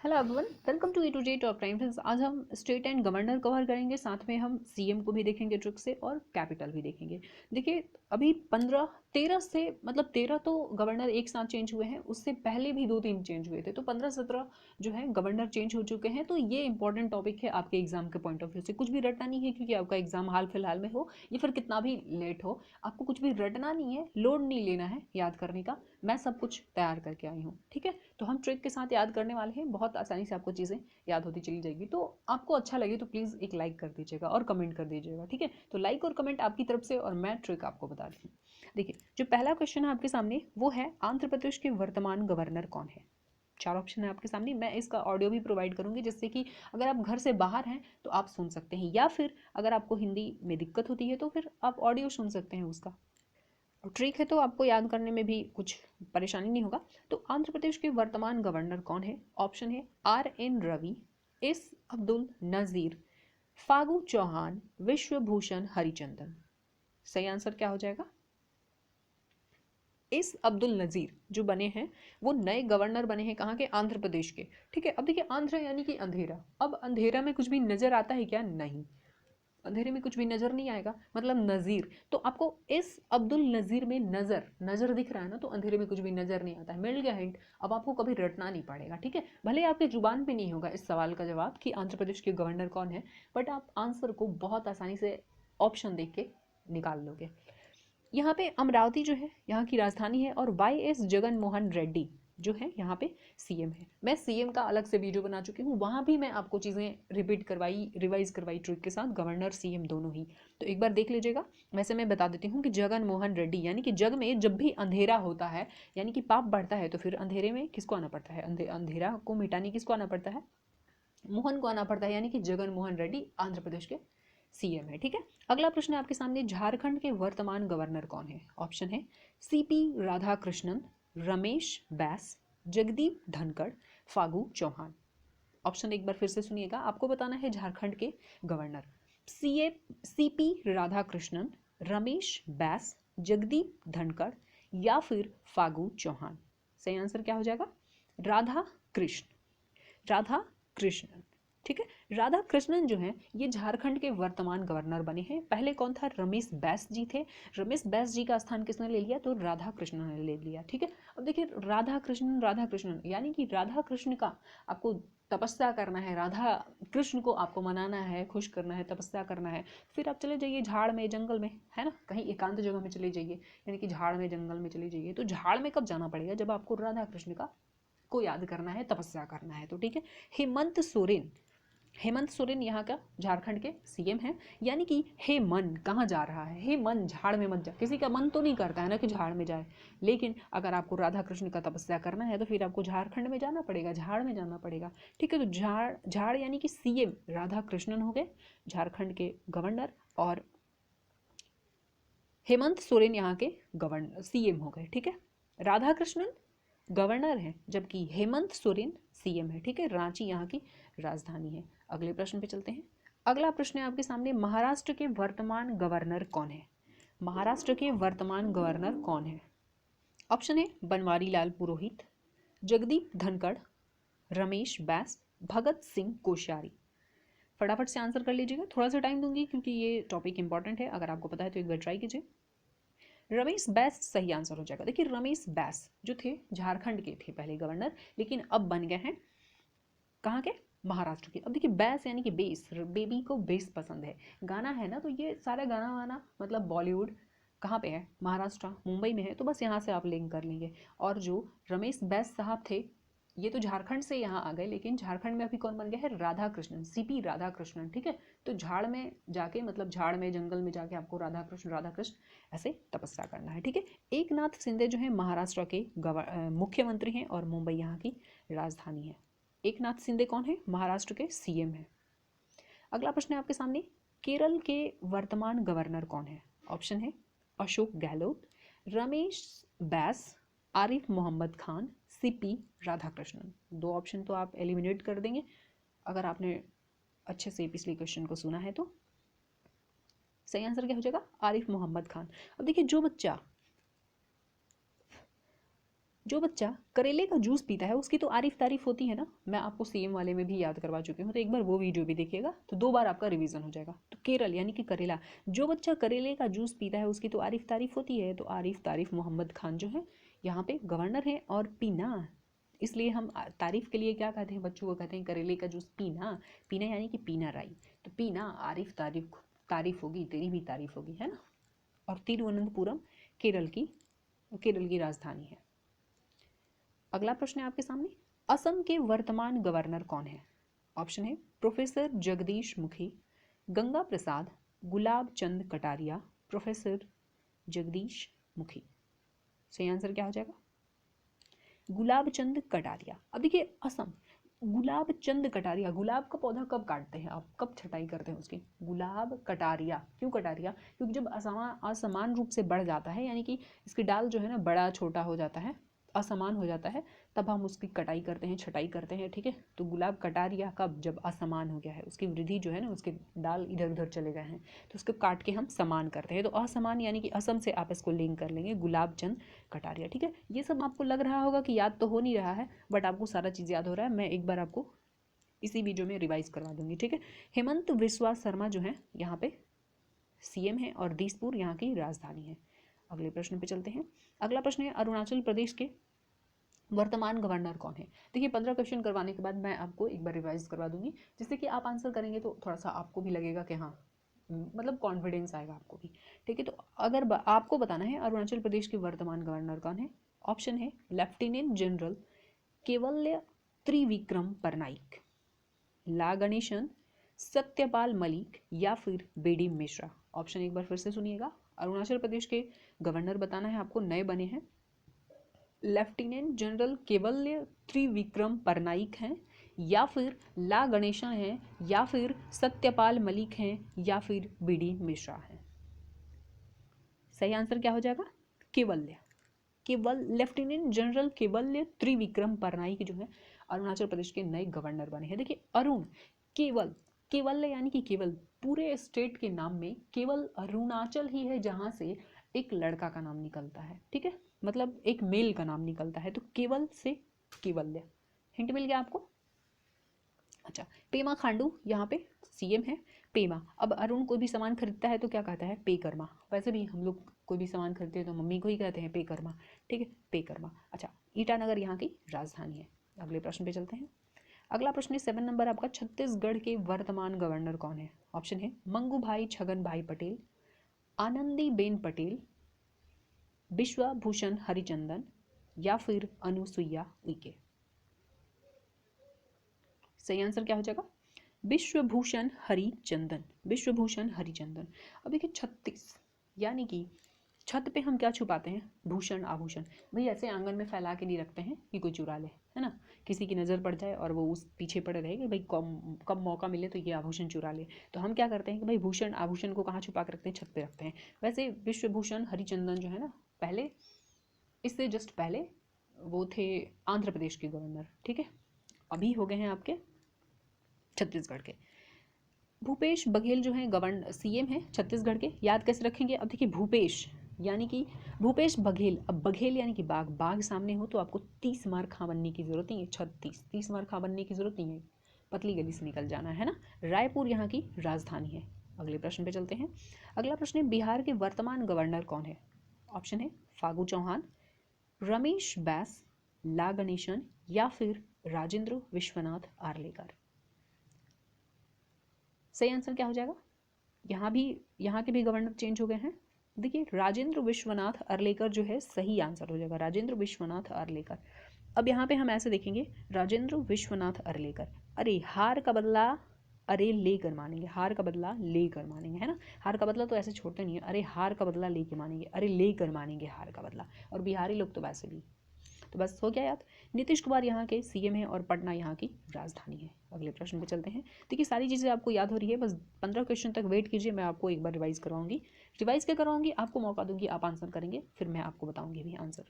Hello everyone, welcome to A to Z top time. Friends, आज हम state and governor cover करेंगे, साथ में हम सीएम को भी देखेंगे ट्रिक से और कैपिटल भी देखेंगे। देखिए, अभी 13 से मतलब 13 तो गवर्नर एक साथ चेंज हुए हैं, उससे पहले भी 2-3 चेंज हुए थे, तो 15-17 जो है गवर्नर चेंज हो चुके हैं। तो ये इंपॉर्टेंट टॉपिक है आपके एग्जाम के पॉइंट ऑफ व्यू से। कुछ भी रटना नहीं है, क्योंकि आपका एग्जाम हाल फिलहाल में हो या फिर कितना भी लेट हो, आपको कुछ भी रटना नहीं है, लोड नहीं लेना है याद करने का। मैं सब कुछ तैयार करके आई हूँ, ठीक है। तो हम ट्रिक के साथ याद करने वाले हैं, बहुत आसानी से आपको चीज़ें याद होती चली जाएगी। तो आपको अच्छा लगे तो प्लीज़ एक लाइक कर दीजिएगा और कमेंट कर दीजिएगा, ठीक है। तो लाइक और कमेंट आपकी तरफ से, और मैं ट्रिक आपको बता रही हूँ। देखिए, जो पहला क्वेश्चन है आपके सामने, वो है आंध्र प्रदेश के वर्तमान गवर्नर कौन है। 4 ऑप्शन है आपके सामने। मैं इसका ऑडियो भी प्रोवाइड करूंगी, जिससे कि अगर आप घर से बाहर हैं तो आप सुन सकते हैं, या फिर अगर आपको हिंदी में दिक्कत होती है तो फिर आप ऑडियो सुन सकते हैं उसका। ट्रिक है तो आपको याद करने में भी कुछ परेशानी नहीं होगा। तो आंध्र प्रदेश के वर्तमान गवर्नर कौन है? ऑप्शन है RN रवि, एस अब्दुल नज़ीर, फागू चौहान, विश्वभूषण हरिचंदन। सही आंसर क्या हो जाएगा? एस अब्दुल नज़ीर जो बने हैं, वो नए गवर्नर बने हैं कहाँ के? आंध्र प्रदेश के, ठीक है। अब देखिए, आंध्र यानी कि अंधेरा। अब अंधेरा में कुछ भी नजर आता है क्या? नहीं, अंधेरे में कुछ भी नजर नहीं आएगा, मतलब नज़ीर। तो आपको इस अब्दुल नज़ीर में नजर नजर दिख रहा है ना, तो अंधेरे में कुछ भी नजर नहीं आता है। मिल गया हिंट। अब आपको कभी रटना नहीं पड़ेगा, ठीक है। भले आपके जुबान पे नहीं होगा इस सवाल का जवाब कि आंध्र प्रदेश के गवर्नर कौन है, बट आप आंसर को बहुत आसानी से ऑप्शन देख के निकाल लोगे। यहाँ पे अमरावती जो है यहाँ की राजधानी है, और YS जगन मोहन रेड्डी जो है यहाँ पे सीएम है। मैं सीएम का अलग से वीडियो बना चुकी हूँ, वहाँ भी मैं आपको चीज़ें रिपीट करवाई, रिवाइज करवाई ट्रिक के साथ, गवर्नर सीएम दोनों ही। तो एक बार देख लीजिएगा। वैसे मैं बता देती हूँ कि जगन मोहन रेड्डी, यानी कि जग में जब भी अंधेरा होता है, यानी कि पाप बढ़ता है, तो फिर अंधेरे में किसको आना पड़ता है? अंधेरा को मिटाने किसको आना पड़ता है? मोहन को आना पड़ता है, यानी कि जगन मोहन रेड्डी आंध्र प्रदेश के सीएम है, ठीक है। अगला प्रश्न है आपके सामने, झारखंड के वर्तमान गवर्नर कौन है? ऑप्शन है CP राधाकृष्णन, रमेश बैस, जगदीप धनखड़, फागू चौहान। ऑप्शन एक बार फिर से सुनिएगा, आपको बताना है झारखंड के गवर्नर। CP राधाकृष्णन, रमेश बैस, जगदीप धनखड़, या फिर फागू चौहान। सही आंसर क्या हो जाएगा? राधा कृष्ण, राधा कृष्णन, ठीक है। राधा कृष्णन जो है ये झारखंड के वर्तमान गवर्नर बने हैं। पहले कौन था? रमेश बैस जी थे। रमेश बैस जी का स्थान किसने ले लिया? तो राधा कृष्णन ने ले लिया, ठीक है। अब देखिए, राधा कृष्णन यानी कि राधा कृष्ण का आपको तपस्या करना है, राधा कृष्ण को आपको मनाना है, खुश करना है, तपस्या करना है। फिर आप चले जाइए झाड़ में, जंगल में, है ना, कहीं एकांत जगह में चले जाइए, यानी कि झाड़ में, जंगल में चले जाइए। तो झाड़ में कब जाना पड़ेगा? जब आपको राधा कृष्ण का को याद करना है, तपस्या करना है, तो ठीक है। हेमंत सोरेन, हेमंत सोरेन यहाँ का झारखंड के सीएम हैं। यानी कि हे मन, कहाँ जा रहा है? हे मन, झाड़ में मत जा। किसी का मन तो नहीं करता है ना कि झाड़ में जाए, लेकिन अगर आपको राधा कृष्ण का तपस्या करना है तो फिर आपको झारखंड में जाना पड़ेगा, झाड़ में जाना पड़ेगा, ठीक है। तो झाड़ झाड़ यानी कि सीएम राधा कृष्णन हो गए झारखंड के गवर्नर, और हेमंत सोरेन यहाँ के गवर्नर सीएम हो गए, ठीक है। राधा कृष्णन गवर्नर है, जबकि हेमंत सोरेन सीएम है, ठीक है। रांची यहाँ की राजधानी है। अगले प्रश्न पे चलते हैं। अगला प्रश्न है आपके सामने, महाराष्ट्र के वर्तमान गवर्नर कौन है? महाराष्ट्र के वर्तमान गवर्नर कौन है? ऑप्शन है बनवारी लाल पुरोहित, जगदीप धनखड़, रमेश बैस, भगत सिंह कोश्यारी। फटाफट से आंसर कर लीजिएगा, थोड़ा सा टाइम दूंगी क्योंकि ये टॉपिक इंपॉर्टेंट है। अगर आपको पता है तो एक बार ट्राई कीजिए। रमेश बैस सही आंसर हो जाएगा। देखिए, रमेश बैस जो थे झारखंड के थे पहले गवर्नर, लेकिन अब बन गए हैं कहाँ के? महाराष्ट्र के। अब देखिए, बैस यानी कि बेस, बेबी को बेस पसंद है, गाना है ना, तो ये सारा गाना वाना मतलब बॉलीवुड कहाँ पे है? महाराष्ट्र, मुंबई में है, तो बस यहाँ से आप लिंक कर लेंगे। और जो रमेश बैस साहब थे, ये तो झारखंड से यहाँ आ गए, लेकिन झारखंड में अभी कौन बन गया है? राधा कृष्णन, CP राधा कृष्णन, ठीक है। तो झाड़ में जाके, मतलब झाड़ में, जंगल में जाके आपको राधा कृष्ण ऐसे तपस्या करना है, ठीक है। एक नाथ शिंदे जो है महाराष्ट्र के मुख्यमंत्री हैं, और मुंबई यहाँ की राजधानी है। एक नाथ शिंदे कौन है? महाराष्ट्र के सीएम है। अगला प्रश्न है आपके सामने, केरल के वर्तमान गवर्नर कौन है? ऑप्शन है अशोक गहलोत, रमेश बैस, आरिफ मोहम्मद खान, CP राधाकृष्णन। 2 ऑप्शन तो आप एलिमिनेट कर देंगे अगर आपने अच्छे से पिछले क्वेश्चन को सुना है तो। सही आंसर क्या हो जाएगा? आरिफ मोहम्मद खान। अब देखिए, जो बच्चा जो बच्चा करेले का जूस पीता है उसकी तो आरिफ तारीफ होती है ना, मैं आपको सेम वाले में भी याद करवा चुकी हूँ, तो एक बार वो वीडियो भी देखिएगा तो 2 बार आपका रिवीजन हो जाएगा। तो केरल यानी कि करेला, जो बच्चा करेले का जूस पीता है उसकी तो आरिफ तारीफ होती है, तो आरिफ तारीफ मोहम्मद खान जो है यहाँ पे गवर्नर है। और पीना, इसलिए हम तारीफ के लिए क्या कहते हैं, बच्चों को कहते हैं करेले का जूस पीना, पीना यानी कि पीना राई, तो पीना आरिफ तारीफ तारीफ होगी, तेरी भी तारीफ होगी, है ना। और तिरुवनंतपुरम केरल की राजधानी है। अगला प्रश्न है आपके सामने, असम के वर्तमान गवर्नर कौन है? ऑप्शन है प्रोफेसर जगदीश मुखी, गंगा प्रसाद, गुलाब चंद कटारिया, प्रोफेसर जगदीश मुखी। सही आंसर क्या हो जाएगा? गुलाब चंद कटारिया। अब देखिए असम, गुलाब चंद कटारिया, गुलाब का पौधा कब काटते हैं आप, कब छटाई करते हैं उसकी? गुलाब कटारिया, क्यों कटारिया? क्योंकि जब असमान रूप से बढ़ जाता है, यानी कि इसकी डाल जो है ना बड़ा छोटा हो जाता है, असमान हो जाता है, तब हम उसकी कटाई करते हैं, छटाई करते हैं, ठीक है। तो गुलाब कटारिया कब? जब असमान हो गया है, उसकी वृद्धि जो है ना, उसके डाल इधर उधर चले गए हैं, तो उसको काट के हम समान करते हैं। तो असमान यानी कि असम से आप इसको लिंक कर लेंगे, गुलाब चंद कटारिया, ठीक है। ये सब आपको लग रहा होगा कि याद तो हो नहीं रहा है, बट आपको सारा चीज़ याद हो रहा है। मैं एक बार आपको इसी वीडियो में रिवाइज करवा दूंगी, ठीक है। हेमंत बिस्वा शर्मा जो है यहाँ पे सीएम है और दिसपुर यहाँ की राजधानी है। अगले प्रश्न पे चलते हैं। अगला प्रश्न है अरुणाचल प्रदेश के वर्तमान गवर्नर कौन है? देखिए 15 क्वेश्चन करवाने के बाद मैं आपको एक बार रिवाइज करवा दूंगी, जिससे कि आप आंसर करेंगे तो थोड़ा सा आपको भी लगेगा कि हाँ, मतलब कॉन्फिडेंस आएगा आपको भी, ठीक है। तो अगर आपको बताना है अरुणाचल प्रदेश के वर्तमान गवर्नर कौन है, ऑप्शन है लेफ्टिनेंट जनरल केवल्य त्रिविक्रम परनाइक, ला गणेशन, सत्यपाल मलिक या फिर बेडी मिश्रा। ऑप्शन एक बार फिर से सुनिएगा, अरुणाचल प्रदेश के गवर्नर बताना है आपको, नए बने हैं, लेफ्टिनेंट जनरल केवल्य त्रिविक्रम परनाइक हैं, या फिर ला गणेशा हैं, या फिर सत्यपाल मलिक हैं, या फिर बीडी मिश्रा हैं। सही आंसर क्या हो जाएगा? केवल्य, केवल लेफ्टिनेंट जनरल केवल्य त्रिविक्रम परनाइक जो है अरुणाचल प्रदेश के नए गवर्नर बने हैं। देखिए अरुण, केवल, केवल यानी कि केवल, पूरे स्टेट के नाम में केवल अरुणाचल ही है जहां से एक लड़का का नाम निकलता है, ठीक है, मतलब एक मेल का नाम निकलता है, तो केवल से केवल्य। हिंट मिल गया आपको? अच्छा, पेमा खांडू यहाँ पे सीएम है। पेमा, अब अरुण कोई भी सामान खरीदता है तो क्या कहता है? पे कर्मा। वैसे भी हम लोग कोई भी सामान खरीदते हैं तो मम्मी को ही कहते हैं पे कर्मा, ठीक है, पे कर्मा। अच्छा, ईटानगर यहाँ की राजधानी है। अगले प्रश्न पे चलते हैं। अगला प्रश्न है 7 नंबर आपका, छत्तीसगढ़ के वर्तमान गवर्नर कौन है? ऑप्शन है मंगू भाई छगन भाई पटेल, आनंदी बेन पटेल, विश्वभूषण हरिचंदन, या फिर अनुसुईया उइके। सही आंसर क्या हो जाएगा? विश्वभूषण हरिचंदन, विश्वभूषण हरिचंदन। अब देखिए 36 यानी कि छत पे हम क्या छुपाते हैं? भूषण आभूषण। भाई ऐसे आंगन में फैला के नहीं रखते हैं कि कोई चुरा ले, है ना, किसी की नज़र पड़ जाए और वो उस पीछे पड़े रहे कि भाई कब कब मौका मिले तो ये आभूषण चुरा ले, तो हम क्या करते हैं कि भाई भूषण आभूषण को कहाँ छुपा कर रखते हैं? छत पे रखते हैं। वैसे विश्वभूषण हरिचंदन जो है ना, पहले, इससे जस्ट पहले वो थे आंध्र प्रदेश के गवर्नर, ठीक है, अभी हो गए हैं आपके छत्तीसगढ़ के। भूपेश बघेल जो है गवर्नर सीएम है छत्तीसगढ़ के। याद कैसे रखेंगे? अब देखिए भूपेश यानी कि भूपेश बघेल, अब बघेल यानी कि बाघ, बाघ सामने हो तो आपको 30 मार खा बनने की जरूरत नहीं है, 30 मार खा बनने की जरूरत नहीं है, पतली गली से निकल जाना है ना। रायपुर यहाँ की राजधानी है। अगले प्रश्न पे चलते हैं। अगला प्रश्न है बिहार के वर्तमान गवर्नर कौन है? ऑप्शन है फागू चौहान, रमेश बैस, ला गणेशन, या फिर राजेंद्र विश्वनाथ आर्लेकर। सही आंसर क्या हो जाएगा? यहाँ के भी गवर्नर चेंज हो गए हैं। देखिए राजेंद्र विश्वनाथ अर्लेकर जो है सही आंसर हो जाएगा, राजेंद्र विश्वनाथ अर्लेकर। अब यहाँ पे हम ऐसे देखेंगे, राजेंद्र विश्वनाथ अर्लेकर, अरे हार का बदला अरे लेकर मानेंगे, हार का बदला लेकर मानेंगे, है ना, हार का बदला तो ऐसे छोड़ते नहीं है, अरे हार का बदला लेके मानेंगे, अरे लेकर मानेंगे हार का बदला। और बिहारी लोग तो वैसे भी, तो बस हो गया याद। नीतीश कुमार यहाँ के सीएम है और पटना यहाँ की राजधानी है। अगले प्रश्न पे चलते हैं। देखिए सारी चीज़ें आपको याद हो रही है, बस 15 क्वेश्चन तक वेट कीजिए, मैं आपको एक बार रिवाइज करवाऊंगी। रिवाइज क्या करवाऊंगी? आपको मौका दूंगी, आप आंसर करेंगे, फिर मैं आपको बताऊंगी भी आंसर।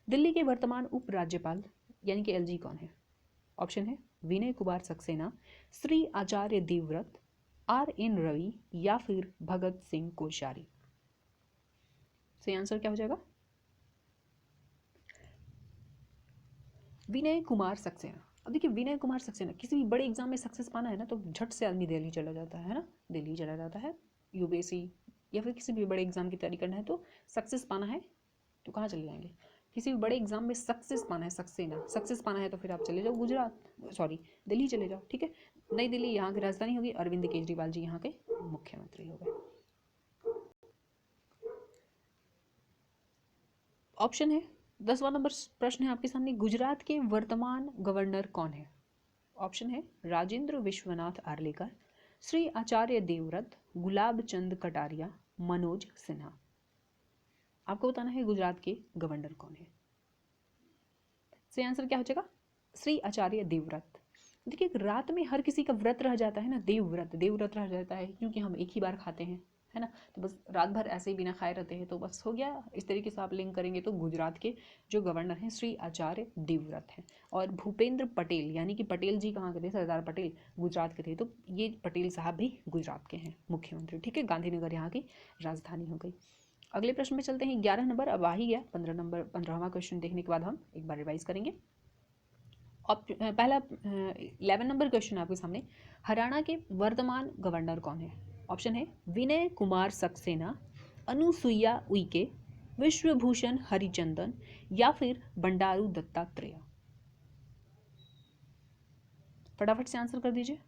दिल्ली के वर्तमान उपराज्यपाल यानी कि एलजी कौन है? ऑप्शन है विनय कुमार सक्सेना, श्री आचार्य देवव्रत, RN रवि, या फिर भगत सिंह कोश्यारी। सही आंसर क्या हो जाएगा? विनय कुमार सक्सेना। अब देखिए विनय कुमार सक्सेना, किसी भी बड़े एग्जाम में सक्सेस पाना है ना तो झट से आदमी दिल्ली चला जाता है ना, दिल्ली चला जाता है। यूपीएससी या फिर किसी भी बड़े एग्जाम की तैयारी करना है तो सक्सेस पाना है तो कहाँ चले जाएंगे? किसी भी बड़े एग्जाम में सक्सेस पाना है, सक्सेस पाना है तो फिर आप चले जाओ गुजरात, सॉरी दिल्ली चले जाओ। ठीक है, नई दिल्ली यहाँ की राजधानी होगी, अरविंद केजरीवाल जी यहाँ के मुख्यमंत्री हो गए। ऑप्शन है 10वां नंबर प्रश्न है आपके सामने, गुजरात के वर्तमान गवर्नर कौन है? ऑप्शन है राजेंद्र विश्वनाथ आर्लेकर, श्री आचार्य देवव्रत, गुलाब चंद कटारिया, मनोज सिन्हा। आपको बताना है गुजरात के गवर्नर कौन है। सही आंसर क्या हो जाएगा? श्री आचार्य देवव्रत। देखिए रात में हर किसी का व्रत रह जाता है ना, देवव्रत रह जाता है, क्योंकि हम एक ही बार खाते हैं, है ना, तो बस रात भर ऐसे ही बिना खाए रहते हैं, तो बस हो गया। इस तरीके से आप लिंक करेंगे तो गुजरात के जो गवर्नर हैं श्री आचार्य देवव्रत हैं। और भूपेंद्र पटेल, यानी कि पटेल जी कहाँ के थे? सरदार पटेल गुजरात के थे, तो ये पटेल साहब भी गुजरात के हैं मुख्यमंत्री। ठीक है, गांधीनगर यहाँ की राजधानी हो गई। अगले प्रश्न में चलते हैं। 11 नंबर अब आ ही गया, 15वां क्वेश्चन देखने के बाद हम एक बार रिवाइज करेंगे। पहला 11 नंबर क्वेश्चन आपके सामने, हरियाणा के वर्तमान गवर्नर कौन है? ऑप्शन है विनय कुमार सक्सेना, अनुसुईया उइके, विश्वभूषण हरिचंदन या फिर बंडारू दत्तात्रेय। फटाफट से आंसर कर दीजिए।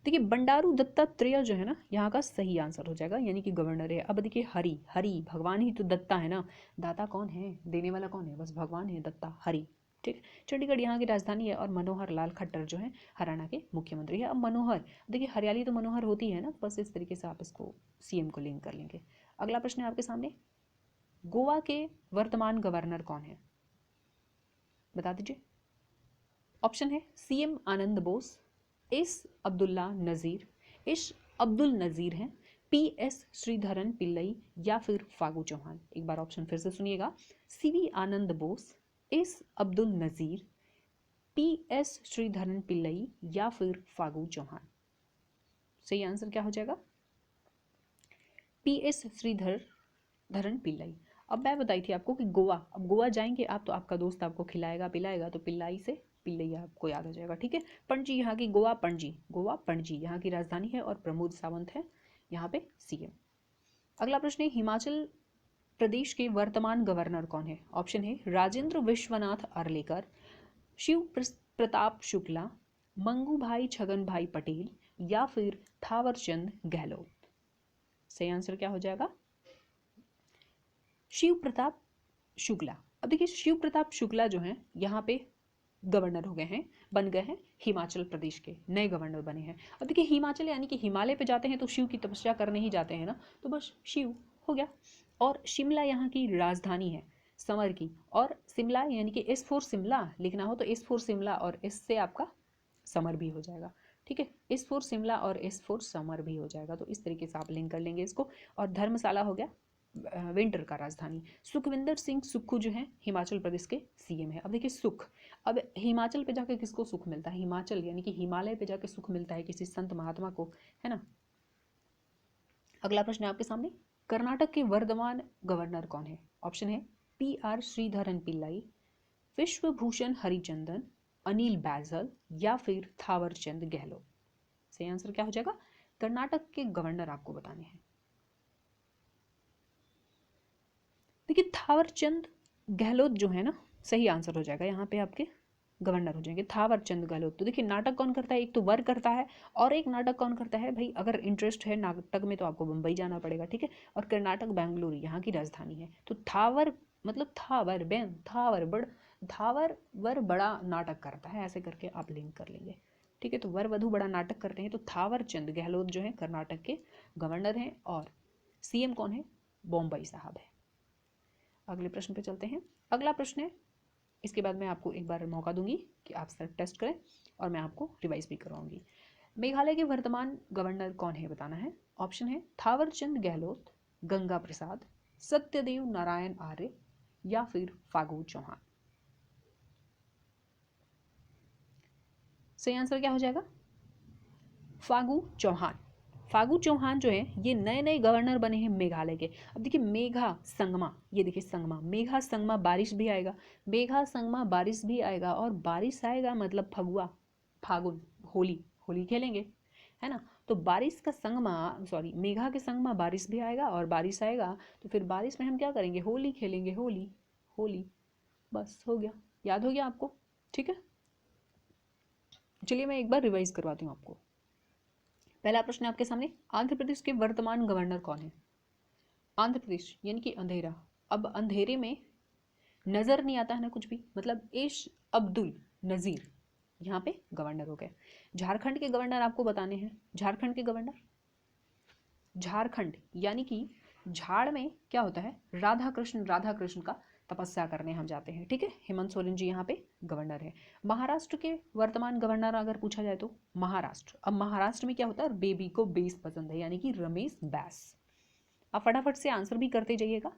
देखिए बंडारू दत्तात्रेय जो है ना यहाँ का सही आंसर हो जाएगा, यानी कि गवर्नर है। अब देखिए हरि हरि भगवान ही तो दत्ता है ना, दाता कौन है? देने वाला कौन है? बस भगवान है, दत्ता हरि। ठीक, चंडीगढ़ यहाँ की राजधानी है और मनोहर लाल खट्टर जो है हरियाणा के मुख्यमंत्री है। अब मनोहर, देखिए हरियाली तो मनोहर होती है ना, बस इस तरीके से आप इसको सीएम को लिंक कर लेंगे। अगला प्रश्न है आपके सामने, गोवा के वर्तमान गवर्नर कौन है? बता दीजिए। ऑप्शन है सीएम आनंद बोस, एस अब्दुल्ला नज़ीर, एस अब्दुल नज़ीर हैं, पी एस श्रीधरन पिल्लई या फिर फागू चौहान। एक बार ऑप्शन फिर से सुनिएगा, सीवी आनंद Bose, S Abdul Nazeer, P S Sreedharan Pillai या फिर फागू चौहान। सही आंसर क्या हो जाएगा? P S Sreedharan Pillai. अब मैं बताई थी आपको कि गोवा, अब गोवा जाएंगे आप तो आपका दोस्त आपको खिलाएगा पिलाएगा, तो पिल्लाई से पिल्लई आपको याद हो जाएगा। ठीक है, पणजी यहाँ की, गोवा पणजी यहाँ की राजधानी है और प्रमोद सावंत है यहाँ पे सीएम। अगला प्रश्न है, हिमाचल प्रदेश के वर्तमान गवर्नर कौन है? ऑप्शन है राजेंद्र विश्वनाथ आर्लेकर, शिव प्रताप शुक्ला, मंगू भाई छगन भाई पटेल या फिर थावरचंद गहलोत। सही आंसर क्या हो जाएगा? शिव प्रताप शुक्ला। अब देखिए शिव प्रताप शुक्ला जो हैं यहाँ पे गवर्नर हो गए हैं, बन गए हैं हिमाचल प्रदेश के, नए गवर्नर बने हैं। अब देखिए हिमाचल यानी कि हिमालय पे जाते हैं तो शिव की तपस्या करने ही जाते हैं ना, तो बस शिव हो गया। और शिमला यहाँ की राजधानी है समर की, और शिमला यानी कि एस फोर शिमला लिखना हो तो एस फोर शिमला और एस से आपका समर भी हो जाएगा। ठीक है, एस फोर शिमला और एस फोर समर भी हो जाएगा, तो इस तरीके से आप लिंक कर लेंगे इसको। और धर्मशाला हो गया विंटर का राजधानी। सुखविंदर सिंह सुक्खू जो है हिमाचल प्रदेश के सीएम है। अब देखिए सुख, अब हिमाचल पे जाके किसको सुख मिलता है? हिमाचल यानी कि हिमालय पे जाके सुख मिलता है किसी संत महात्मा को, है ना। अगला प्रश्न है आपके सामने, कर्नाटक के वर्तमान गवर्नर कौन है? ऑप्शन है पी आर श्रीधरन पिल्लाई, विश्वभूषण हरिचंदन, अनिल बैजल या फिर थावरचंद गहलोत। सही आंसर क्या हो जाएगा? कर्नाटक के गवर्नर आपको बताने हैं। देखिए थावरचंद गहलोत जो है ना सही आंसर हो जाएगा, यहाँ पे आपके गवर्नर हो जाएंगे थावरचंद गहलोत। तो देखिए नाटक कौन करता है? एक तो वर करता है और एक नाटक कौन करता है भाई? अगर इंटरेस्ट है नाटक में तो आपको मुंबई जाना पड़ेगा। ठीक है, और कर्नाटक बेंगलुरु यहाँ की राजधानी है। तो थावर मतलब थावर बेन थावर बड़ थावर वर बड़ा नाटक करता है, ऐसे करके आप लिंक कर लेंगे। ठीक है, तो वर वधु बड़ा नाटक करते हैं, तो थावरचंद गहलोत जो है कर्नाटक के गवर्नर हैं और सीएम कौन है? बॉम्बई साहब है। अगले प्रश्न पे चलते हैं। अगला प्रश्न है, इसके बाद मैं आपको एक बार मौका दूंगी कि आप सेल्फ टेस्ट करें और मैं आपको रिवाइज भी करवाऊंगी। मेघालय के वर्तमान गवर्नर कौन है बताना है। ऑप्शन है थावरचंद गहलोत, गंगा प्रसाद, सत्यदेव नारायण आर्य या फिर फागू चौहान। सही आंसर क्या हो जाएगा? फागू चौहान। फागू चौहान जो है ये नए नए गवर्नर बने हैं मेघालय के। अब देखिए मेघा संगमा, ये देखिए संगमा, मेघा संगमा बारिश भी आएगा, मेघा संगमा बारिश भी आएगा, और बारिश आएगा मतलब फगुआ, फागुन, होली, होली खेलेंगे, है ना। तो बारिश का संगमा, सॉरी मेघा के संगमा बारिश भी आएगा और बारिश आएगा, तो फिर बारिश में हम क्या करेंगे, होली खेलेंगे, होली, होली, बस हो गया, याद हो गया आपको, ठीक है। चलिए मैं एक बार रिवाइज करवाती हूँ आपको। पहला प्रश्न आपके सामने, आंध्र प्रदेश के वर्तमान गवर्नर कौन है। आंध्र प्रदेश यानी कि अंधेरा, अब अंधेरे में नजर नहीं आता है ना कुछ भी, मतलब एश अब्दुल नजीर यहाँ पे गवर्नर हो गए। झारखंड के गवर्नर आपको बताने हैं, झारखंड के गवर्नर, झारखंड यानी कि झाड़ में क्या होता है, राधा कृष्ण का तपस्या करने हम जाते हैं, ठीक है। हेमंत सोरेन जी यहाँ पे गवर्नर है। महाराष्ट्र के वर्तमान गवर्नर अगर पूछा जाए तो महाराष्ट्र, अब महाराष्ट्र में क्या होता है, बेबी को बेस पसंद है यानी कि रमेश बैस। आप फटाफट से आंसर भी करते जाइएगा।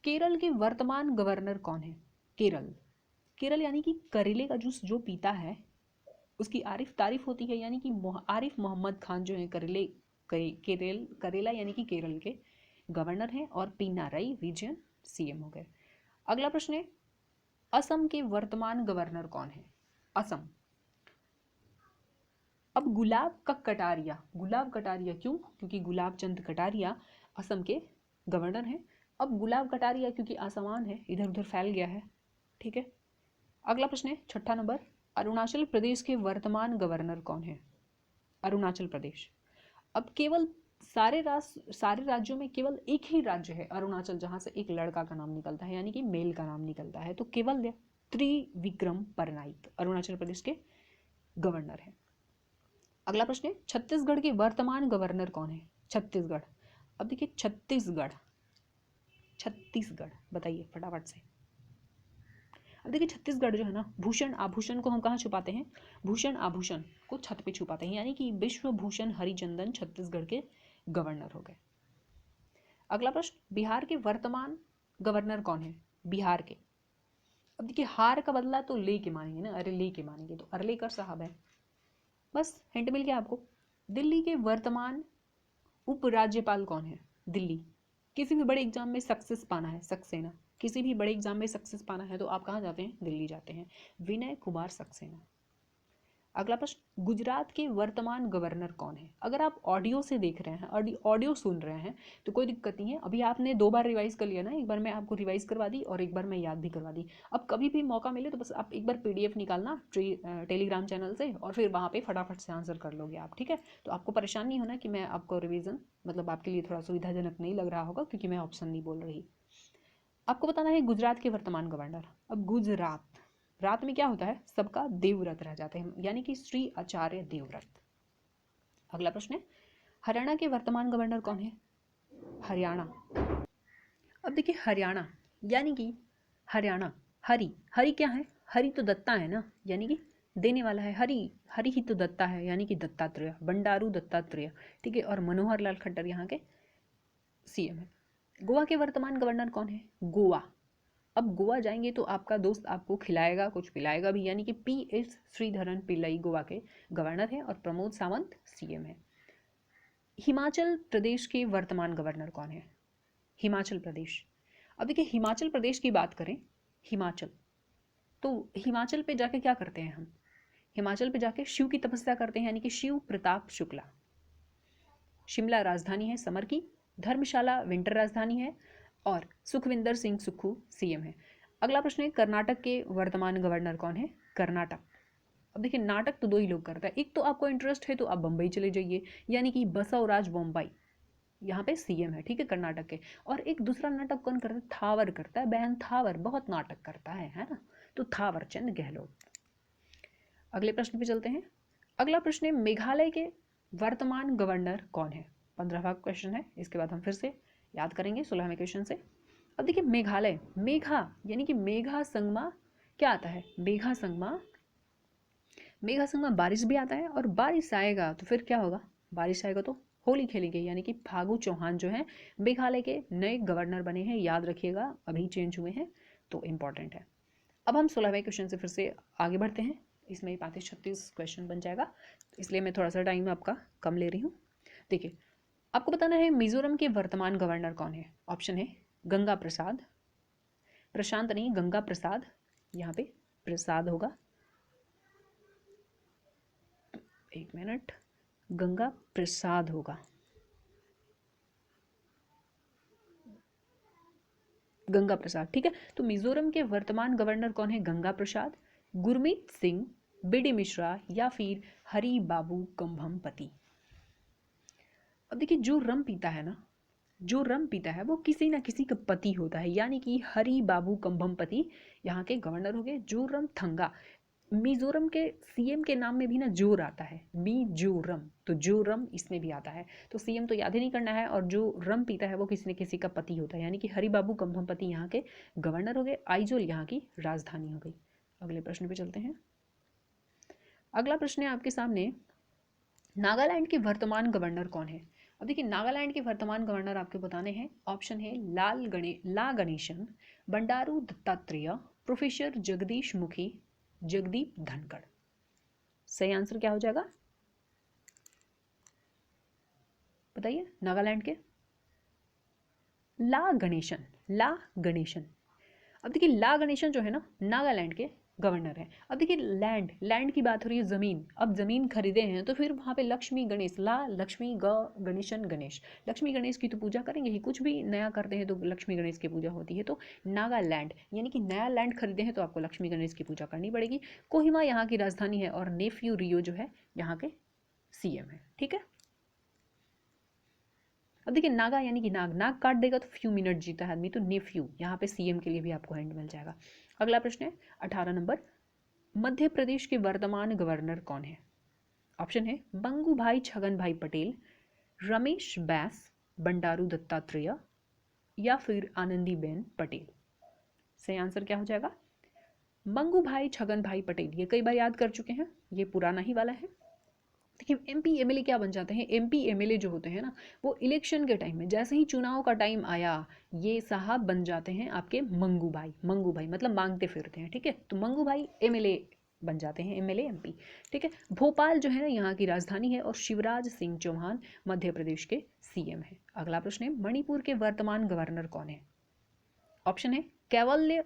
केरल के वर्तमान गवर्नर कौन है, केरल, केरल यानी कि करेले का जूस जो पीता है उसकी आरिफ तारीफ होती है, यानी कि आरिफ मोहम्मद खान जो है करेला यानी कि केरल के गवर्नर हैं, और पिनाराई विजयन सीएम हो गए। अगला प्रश्न है, असम के वर्तमान गवर्नर कौन है, असम। अब गुलाब कटारिया क्यों, क्योंकि गुलाब चंद कटारिया असम के गवर्नर हैं। अब गुलाब कटारिया क्योंकि आसमान है, इधर उधर फैल गया है, ठीक है। अगला प्रश्न है 6 नंबर, अरुणाचल प्रदेश के वर्तमान गवर्नर कौन है, अरुणाचल प्रदेश। अब केवल सारे राज्यों में केवल एक ही राज्य है अरुणाचल, जहां से एक लड़का का नाम निकलता है यानी कि मेल का नाम निकलता है, तो केवल त्रिविक्रम परनाइक अरुणाचल प्रदेश के गवर्नर है। अगला प्रश्न है, छत्तीसगढ़ के वर्तमान गवर्नर कौन है, छत्तीसगढ़। अब देखिए छत्तीसगढ़ बताइए फटाफट से। अब देखिए छत्तीसगढ़ जो है ना, भूषण आभूषण को हम कहाँ छुपाते हैं, भूषण आभूषण को छत पे छुपाते हैं, यानी कि विश्वभूषण हरिचंदन छत्तीसगढ़ के गवर्नर हो गए। अगला प्रश्न, बिहार के वर्तमान गवर्नर कौन है, बिहार के। अब देखिए हार का बदला तो ले के मानेंगे ना, अरे ले के मानेंगे, तो अर्लेकर साहब है, बस हिंट मिल गया आपको। दिल्ली के वर्तमान उपराज्यपाल कौन है, दिल्ली। किसी भी बड़े एग्जाम में सक्सेस पाना है, सक्सेना, किसी भी बड़े एग्जाम में सक्सेस पाना है तो आप कहाँ जाते हैं, दिल्ली जाते हैं, विनय कुमार सक्सेना। अगला प्रश्न, गुजरात के वर्तमान गवर्नर कौन है। अगर आप ऑडियो से देख रहे हैं, ऑडियो सुन रहे हैं तो कोई दिक्कत नहीं है, अभी आपने 2 बार रिवाइज कर लिया ना, एक बार मैं आपको रिवाइज करवा दी और एक बार मैं याद भी करवा दी। अब कभी भी मौका मिले तो बस आप एक बार पीडीएफ निकालना टेलीग्राम चैनल से, और फिर वहाँ पे फटाफट से आंसर कर लोगे आप, ठीक है। तो आपको परेशान नहीं होना कि मैं आपको रिविजन, मतलब आपके लिए थोड़ा सुविधाजनक नहीं लग रहा होगा क्योंकि मैं ऑप्शन नहीं बोल रही। आपको बताना है गुजरात के वर्तमान गवर्नर। अब गुजरात, रात में क्या होता है, सबका देवव्रत रह जाते हैं, यानी कि श्री आचार्य देवव्रत। अगला प्रश्न है, हरियाणा के वर्तमान गवर्नर कौन है, हरियाणा। अब देखिए हरियाणा यानी कि हरियाणा, हरि क्या है, हरि तो दत्ता है ना, यानी कि देने वाला है, हरि ही तो दत्ता है, यानी कि दत्तात्रेय, बंडारू दत्तात्रेय, ठीक है। और मनोहर लाल खट्टर यहाँ के सीएम है। गोवा के वर्तमान गवर्नर कौन है, गोवा। अब गोवा जाएंगे तो आपका दोस्त आपको खिलाएगा कुछ पिलाएगा भी, यानी कि PS श्रीधरन पिल्लई गोवा के गवर्नर हैं, और प्रमोद सावंत सीएम है। हिमाचल प्रदेश के वर्तमान गवर्नर कौन है, हिमाचल प्रदेश। अब देखिए हिमाचल प्रदेश की बात करें, हिमाचल, तो हिमाचल पे जाके क्या करते हैं हम, हिमाचल पे जाके शिव की तपस्या करते हैं, यानी कि शिव प्रताप शुक्ला। शिमला राजधानी है समर की, धर्मशाला विंटर राजधानी है, और सुखविंदर सिंह सुक्खू सीएम है। अगला प्रश्न है, कर्नाटक के वर्तमान गवर्नर कौन है, कर्नाटक। अब देखिए नाटक तो 2 ही लोग करता है, एक तो आपको इंटरेस्ट है तो आप बम्बई चले जाइए, यानी कि बसवराज बोम्बई यहाँ पे सीएम है, ठीक है, कर्नाटक के। और एक दूसरा नाटक कौन करता है, थावर करता है, बहन थावर बहुत नाटक करता है ना, तो थावर चंद गहलोत। अगले प्रश्न पे चलते हैं। अगला प्रश्न है, मेघालय के वर्तमान गवर्नर कौन है, 15वां क्वेश्चन है, इसके बाद हम फिर से याद करेंगे 16वें क्वेश्चन से। अब देखिए मेघालय, मेघा यानी कि मेघा संगमा क्या आता है, मेघा संगमा बारिश भी आता है, और बारिश आएगा तो फिर क्या होगा, बारिश आएगा तो होली खेलेंगे, यानी कि फागू चौहान जो है मेघालय के नए गवर्नर बने हैं, याद रखिएगा अभी चेंज हुए हैं तो इम्पॉर्टेंट है। अब हम 16वें क्वेश्चन से फिर से आगे बढ़ते हैं, इसमें 35-36 क्वेश्चन बन जाएगा, तो इसलिए मैं थोड़ा सा टाइम आपका कम ले रही हूँ। देखिए आपको बताना है मिजोरम के वर्तमान गवर्नर कौन है। ऑप्शन है गंगा प्रसाद, प्रशांत नहीं, गंगा प्रसाद, यहाँ पे प्रसाद होगा, एक मिनट, गंगा प्रसाद होगा, गंगा प्रसाद, ठीक है। तो मिजोरम के वर्तमान गवर्नर कौन है? गंगा प्रसाद, गुरमीत सिंह, बीडी मिश्रा या फिर हरि बाबू कंभमपति। अब देखिए जो रम पीता है ना, जो रम पीता है वो किसी ना किसी का पति होता है, यानी कि हरि बाबू कंभमपति यहाँ के गवर्नर हो गए। जोरम थंगा, मिजोरम के सीएम के नाम में भी ना जोर आता है, मिजोरम, तो जोरम इसमें भी आता है। तो सीएम तो याद ही नहीं करना है, और जो रम पीता है वो किसी न किसी का पति होता है, यानी कि हरिबाबू कंभमपति यहाँ के गवर्नर हो गए। आइजोल यहाँ की राजधानी हो गई। अगले प्रश्न पे चलते हैं। अगला प्रश्न है आपके सामने, नागालैंड के वर्तमान गवर्नर कौन है? अब देखिए नागालैंड के वर्तमान गवर्नर आपके बताने हैं। ऑप्शन है ला गणेशन, बंडारू दत्तात्रेय, प्रोफेसर जगदीश मुखी, जगदीप धनखड़। सही आंसर क्या हो जाएगा बताइए? नागालैंड के ला गणेशन, ला गणेशन। अब देखिए ला गणेशन जो है ना नागालैंड के गवर्नर है। अब देखिए लैंड की बात हो रही है, जमीन, अब जमीन खरीदे हैं तो फिर वहाँ पे लक्ष्मी गणेश, ला लक्ष्मी गणेशन गणेश, लक्ष्मी गणेश की तो पूजा करेंगे ही, कुछ भी नया करते हैं तो लक्ष्मी गणेश की पूजा होती है। तो नागालैंड यानी कि नया लैंड खरीदे हैं तो आपको लक्ष्मी गणेश की पूजा करनी पड़ेगी। कोहिमा यहाँ की राजधानी है और नेफ्यू रियो जो है यहाँ के सीएम है, ठीक है। अब देखिए नागा यानी कि नाग काट देगा तो फ्यू मिनट जीता है आदमी, तो नेफ्यू यहाँ पे सीएम के लिए भी आपको हैंड मिल जाएगा। अगला प्रश्न है 18 नंबर, मध्य प्रदेश के वर्तमान गवर्नर कौन है? ऑप्शन है बंगू भाई छगन भाई पटेल, रमेश बैस, बंडारू दत्तात्रेय या फिर आनंदीबेन पटेल। सही आंसर क्या हो जाएगा? बंगू भाई छगन भाई पटेल। ये कई बार याद कर चुके हैं, ये पुराना ही वाला है। देखिए एमपी एमएलए क्या बन जाते हैं? एमपी एमएलए जो होते हैं ना वो इलेक्शन के टाइम में, जैसे ही चुनाव का टाइम आया, ये साहब बन जाते हैं आपके मंगू भाई। मंगू भाई मतलब मांगते फिरते हैं, ठीक है। तो मंगू भाई एमएलए बन जाते हैं, एमएलए एमपी, ठीक है। भोपाल जो है ना यहाँ की राजधानी है और शिवराज सिंह चौहान मध्य प्रदेश के सीएम है। अगला प्रश्न है मणिपुर के वर्तमान गवर्नर कौन है? ऑप्शन है कैवल्य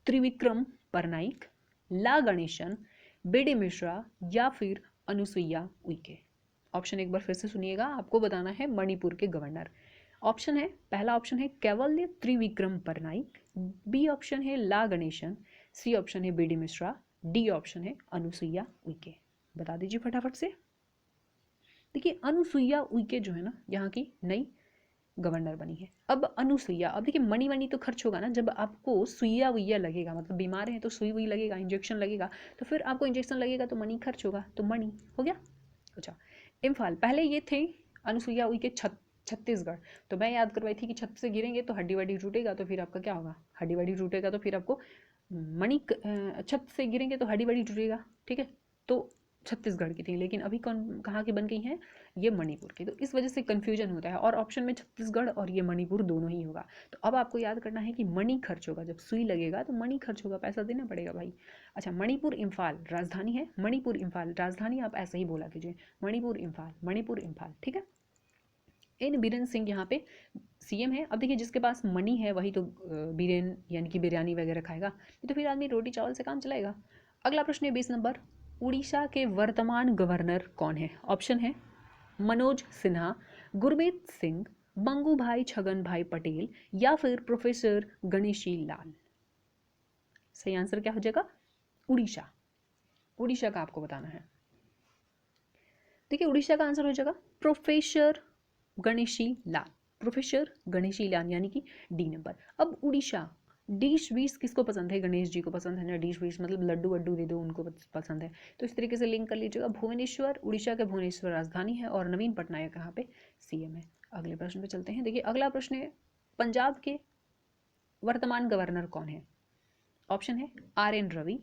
त्रिविक्रम परनाइक, ला गणेशन, बीडी मिश्रा या फिर अनुसुईया उइके। ऑप्शन एक बार फिर से सुनिएगा, आपको बताना है मणिपुर के गवर्नर। ऑप्शन है, पहला ऑप्शन है कैवल्य त्रिविक्रम परनाइक, बी ऑप्शन है ला गणेशन, सी ऑप्शन है बीडी मिश्रा, डी ऑप्शन है अनुसुईया उइके। बता दीजिए फटाफट से। देखिए अनुसुईया उइके जो है ना यहाँ की नई गवर्नर बनी है। अब अनुसुईया, अब देखिए मनी मनी तो खर्च होगा ना, जब आपको सुइया वुइया लगेगा, मतलब बीमार है तो सुई वुई लगेगा, इंजेक्शन लगेगा, तो फिर आपको इंजेक्शन लगेगा तो मनी खर्च होगा, तो मनी हो गया। अच्छा इम्फाल, पहले ये थे अनुसुईया उइके छत्तीसगढ़। तो मैं याद करवाई थी कि छत से गिरेंगे तो हड्डी वड्डी टूटेगा, तो फिर आपका क्या होगा? हड्डी वड्डी टूटेगा तो फिर आपको मणि, छत से गिरेंगे तो हड्डी वड्डी टूटेगा, ठीक है। तो छत्तीसगढ़ की थी, लेकिन अभी कौन कहाँ की बन गई हैं? ये मणिपुर की। तो इस वजह से कन्फ्यूजन होता है, और ऑप्शन में छत्तीसगढ़ और ये मणिपुर दोनों ही होगा। तो अब आपको याद करना है कि मणि खर्च होगा, जब सुई लगेगा तो मणि खर्च होगा, पैसा देना पड़ेगा भाई। अच्छा मणिपुर इम्फाल राजधानी है, मणिपुर इम्फाल राजधानी, आप ऐसा ही बोला कीजिए, मणिपुर इम्फाल, मणिपुर इम्फाल, ठीक है। एन बीरेन सिंह यहाँ पे सीएम है। अब देखिए जिसके पास मनी है वही तो बीरेन यानी कि बिरयानी वगैरह खाएगा, नहीं तो फिर आदमी रोटी चावल से काम चलाएगा। अगला प्रश्न है 20 नंबर, उड़ीसा के वर्तमान गवर्नर कौन है? ऑप्शन है मनोज सिन्हा, गुरमीत सिंह, बंगू भाई छगन भाई पटेल या फिर प्रोफेसर गणेशी लाल। सही आंसर क्या हो जाएगा? उड़ीसा, उड़ीसा का आपको बताना है। देखिए उड़ीसा का आंसर हो जाएगा प्रोफेसर गणेशी लाल, प्रोफेसर गणेशी लाल यानी कि डी नंबर। अब उड़ीसा, डिश विश किसको पसंद है? गणेश जी को पसंद है ना डिश विश, मतलब लड्डू वड्डू दे दो उनको पसंद है, तो इस तरीके से लिंक कर लीजिएगा। भुवनेश्वर, उड़ीसा के भुवनेश्वर राजधानी है और नवीन पटनायक यहाँ पे सीएम है। अगले प्रश्न पे चलते हैं। देखिए अगला प्रश्न है पंजाब के वर्तमान गवर्नर कौन है? ऑप्शन है आर एन रवि,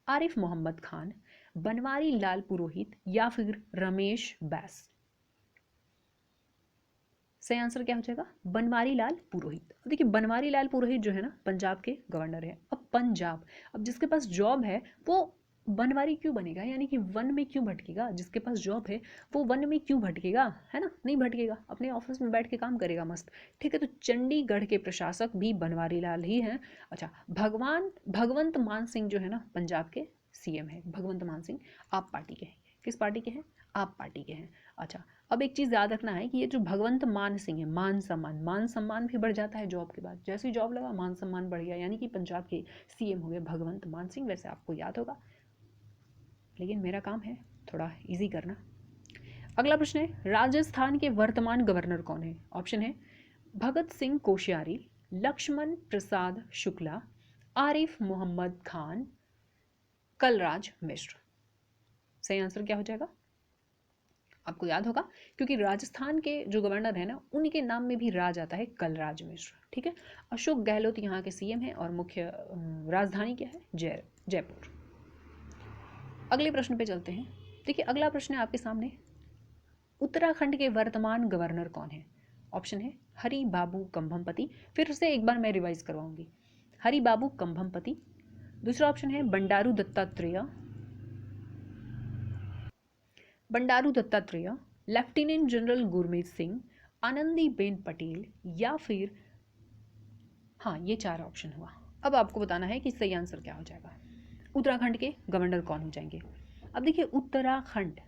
आरिफ मोहम्मद खान, बनवारी लाल पुरोहित या फिर रमेश बैस। सही आंसर क्या हो जाएगा? बनवारी लाल पुरोहित। देखिए बनवारी लाल पुरोहित जो है ना पंजाब के गवर्नर है। अब पंजाब, अब जिसके पास जॉब है वो बनवारी क्यों बनेगा, यानी कि वन में क्यों भटकेगा, जिसके पास जॉब है वो वन में क्यों भटकेगा, है ना, नहीं भटकेगा, अपने ऑफिस में बैठ के काम करेगा मस्त। ठीक है, तो चंडीगढ़ के प्रशासक भी बनवारी लाल ही हैं। अच्छा, भगवंत मान सिंह जो है ना पंजाब के सीएम है, भगवंत मान सिंह आप पार्टी के हैं, किस पार्टी के हैं, आप पार्टी के हैं। अच्छा, अब एक चीज़ याद रखना है कि ये जो भगवंत मान सिंह है, मान सम्मान भी बढ़ जाता है जॉब के बाद, जैसे ही जॉब लगा मान सम्मान बढ़ गया, यानी कि पंजाब के सीएम हो गए भगवंत मान सिंह, वैसे आपको याद होगा, लेकिन मेरा काम है थोड़ा इजी करना। अगला प्रश्न है, राजस्थान के वर्तमान गवर्नर कौन है। ऑप्शन है भगत सिंह कोश्यारी, लक्ष्मण प्रसाद शुक्ला, आरिफ मोहम्मद खान, कलराज मिश्र। सही आंसर क्या हो जाएगा, आपको याद होगा, क्योंकि राजस्थान के जो गवर्नर है ना उनके नाम में भी राज आता है, कलराज मिश्र। ठीक है, अशोक गहलोत यहाँ के सीएम है और मुख्य राजधानी क्या है, जयपुर। अगले प्रश्न पे चलते हैं। देखिए अगला प्रश्न है आपके सामने, उत्तराखंड के वर्तमान गवर्नर कौन है। ऑप्शन है हरि बाबू कंभमपति, फिर से एक बार मैं रिवाइज करवाऊंगी, हरि बाबू कंभमपति। दूसरा ऑप्शन है बंडारू दत्तात्रेय, लेफ्टिनेंट जनरल गुरमीत सिंह, आनंदीबेन पटेल, या फिर, हाँ ये 4 ऑप्शन हुआ। अब आपको बताना है कि सही आंसर क्या हो जाएगा, उत्तराखंड के गवर्नर कौन हो जाएंगे। अब देखिए उत्तराखंड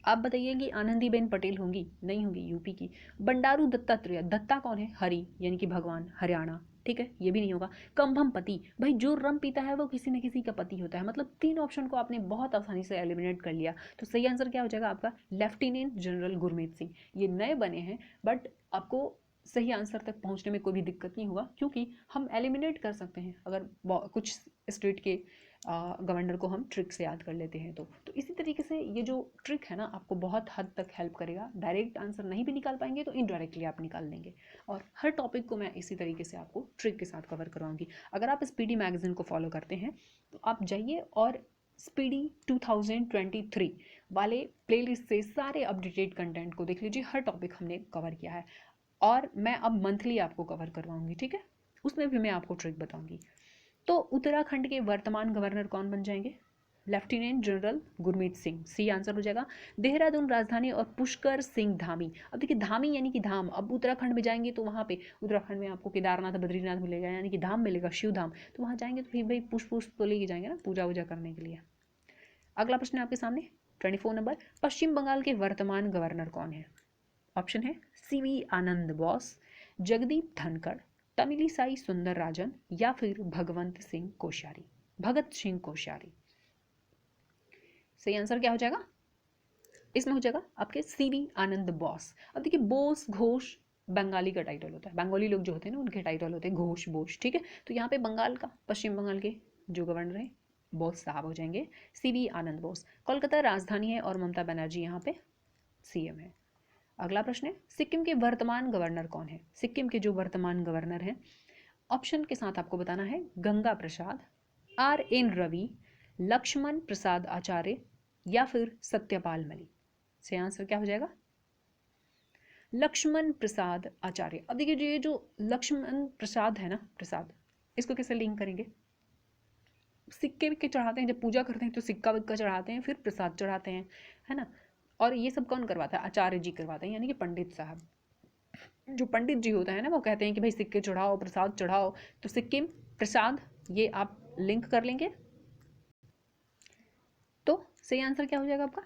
आप बताइए कि आनंदीबेन पटेल होंगी, नहीं होंगी, यूपी की। बंडारू दत्तात्रेय, दत्ता कौन है, हरि यानी कि भगवान, हरियाणा। ठीक है, ये भी नहीं होगा। कंभम पति, भाई जो रम पीता है वो किसी न किसी का पति होता है। मतलब 3 ऑप्शन को आपने बहुत आसानी से एलिमिनेट कर लिया, तो सही आंसर क्या हो जाएगा आपका, लेफ्टिनेंट जनरल गुरमीत सिंह। ये नए बने हैं बट आपको सही आंसर तक पहुंचने में कोई भी दिक्कत नहीं होगा, क्योंकि हम एलिमिनेट कर सकते हैं अगर कुछ स्टेट के गवर्नर को हम ट्रिक से याद कर लेते हैं। तो इसी तरीके से ये जो ट्रिक है ना आपको बहुत हद तक हेल्प करेगा। डायरेक्ट आंसर नहीं भी निकाल पाएंगे तो इनडायरेक्टली आप निकाल लेंगे, और हर टॉपिक को मैं इसी तरीके से आपको ट्रिक के साथ कवर करवाऊंगी। अगर आप स्पीडी मैगजीन को फॉलो करते हैं तो आप जाइए और स्पीडी 2023 वाले प्लेलिस्ट से सारे अपडेटेड कंटेंट को देख लीजिए, हर टॉपिक हमने कवर किया है, और मैं अब मंथली आपको कवर करवाऊंगी। ठीक है, उसमें भी मैं आपको ट्रिक बताऊंगी। तो उत्तराखंड के वर्तमान गवर्नर कौन बन जाएंगे, lieutenant general Gurmeet Singh, C answer हो जाएगा। देहरादून राजधानी और पुष्कर सिंह धामी। अब देखिए धामी यानी कि धाम, अब उत्तराखंड में जाएंगे तो वहाँ पे उत्तराखंड में आपको केदारनाथ बद्रीनाथ मिलेगा, यानी कि धाम मिलेगा, शिव धाम। तो वहाँ जाएंगे तो फिर भाई पुष्प तो लेके जाएंगे ना पूजा वूजा करने के लिए। अगला प्रश्न है आपके सामने 24 नंबर, पश्चिम बंगाल के वर्तमान गवर्नर कौन है। ऑप्शन है सीवी आनंद बोस, जगदीप धनखड़, तमिलिसाई सुंदरराजन, या फिर भगत सिंह कोश्यारी। सही आंसर क्या हो जाएगा, इसमें हो जाएगा आपके सीवी आनंद बोस। अब देखिए बोस घोष बंगाली का टाइटल होता है, बंगाली लोग जो होते हैं ना उनके टाइटल होते हैं घोष बोस। ठीक है, तो यहाँ पे बंगाल का, पश्चिम बंगाल के जो गवर्नर है बोस साहब हो जाएंगे सीवी आनंद बोस। कोलकाता राजधानी है और ममता बनर्जी यहाँ पे सीएम है। अगला प्रश्न है, सिक्किम के वर्तमान गवर्नर कौन है। सिक्किम के जो वर्तमान गवर्नर हैं, ऑप्शन के साथ आपको बताना है, गंगा प्रसाद, आर एन रवि, लक्ष्मण प्रसाद आचार्य, या फिर सत्यपाल मलिक। से आंसर क्या हो जाएगा, लक्ष्मण प्रसाद आचार्य। अब देखिए ये जो लक्ष्मण प्रसाद है ना, प्रसाद, इसको कैसे लिंक करेंगे, सिक्के विक्के चढ़ाते हैं, जब पूजा करते हैं तो सिक्का विक्का चढ़ाते हैं, फिर प्रसाद चढ़ाते हैं, है ना। और ये सब कौन करवाता है, आचार्य जी करवाते हैं, यानी कि पंडित साहब। जो पंडित जी होता है ना वो कहते हैं कि भाई सिक्के चढ़ाओ, प्रसाद चढ़ाओ, तो सिक्किम प्रसाद ये आप लिंक कर लेंगे। तो सही आंसर क्या हो जाएगा आपका,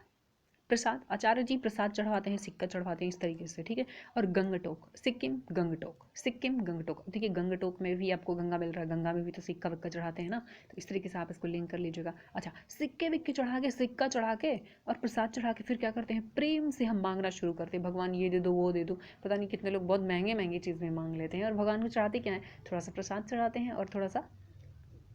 प्रसाद। आचार्य जी प्रसाद चढ़वाते हैं, सिक्का चढ़वाते हैं, इस तरीके से। ठीक है, और गंगटोक, सिक्किम गंगटोक, सिक्किम गंगटोक। देखिए गंगटोक में भी आपको गंगा मिल रहा है, गंगा में भी तो सिक्का विक्का चढ़ाते हैं ना, तो इस तरीके से आप इसको लिंक कर लीजिएगा। अच्छा, सिक्के विक्के चढ़ा के, सिक्का चढ़ा के और प्रसाद चढ़ा के फिर क्या करते हैं, प्रेम से हम मांगना शुरू करते हैं, भगवान ये दे दो वो दे दो। पता नहीं कितने लोग बहुत महंगे महंगी चीज़ें मांग लेते हैं, और भगवान को चढ़ाते क्या है, थोड़ा सा प्रसाद चढ़ाते हैं और थोड़ा सा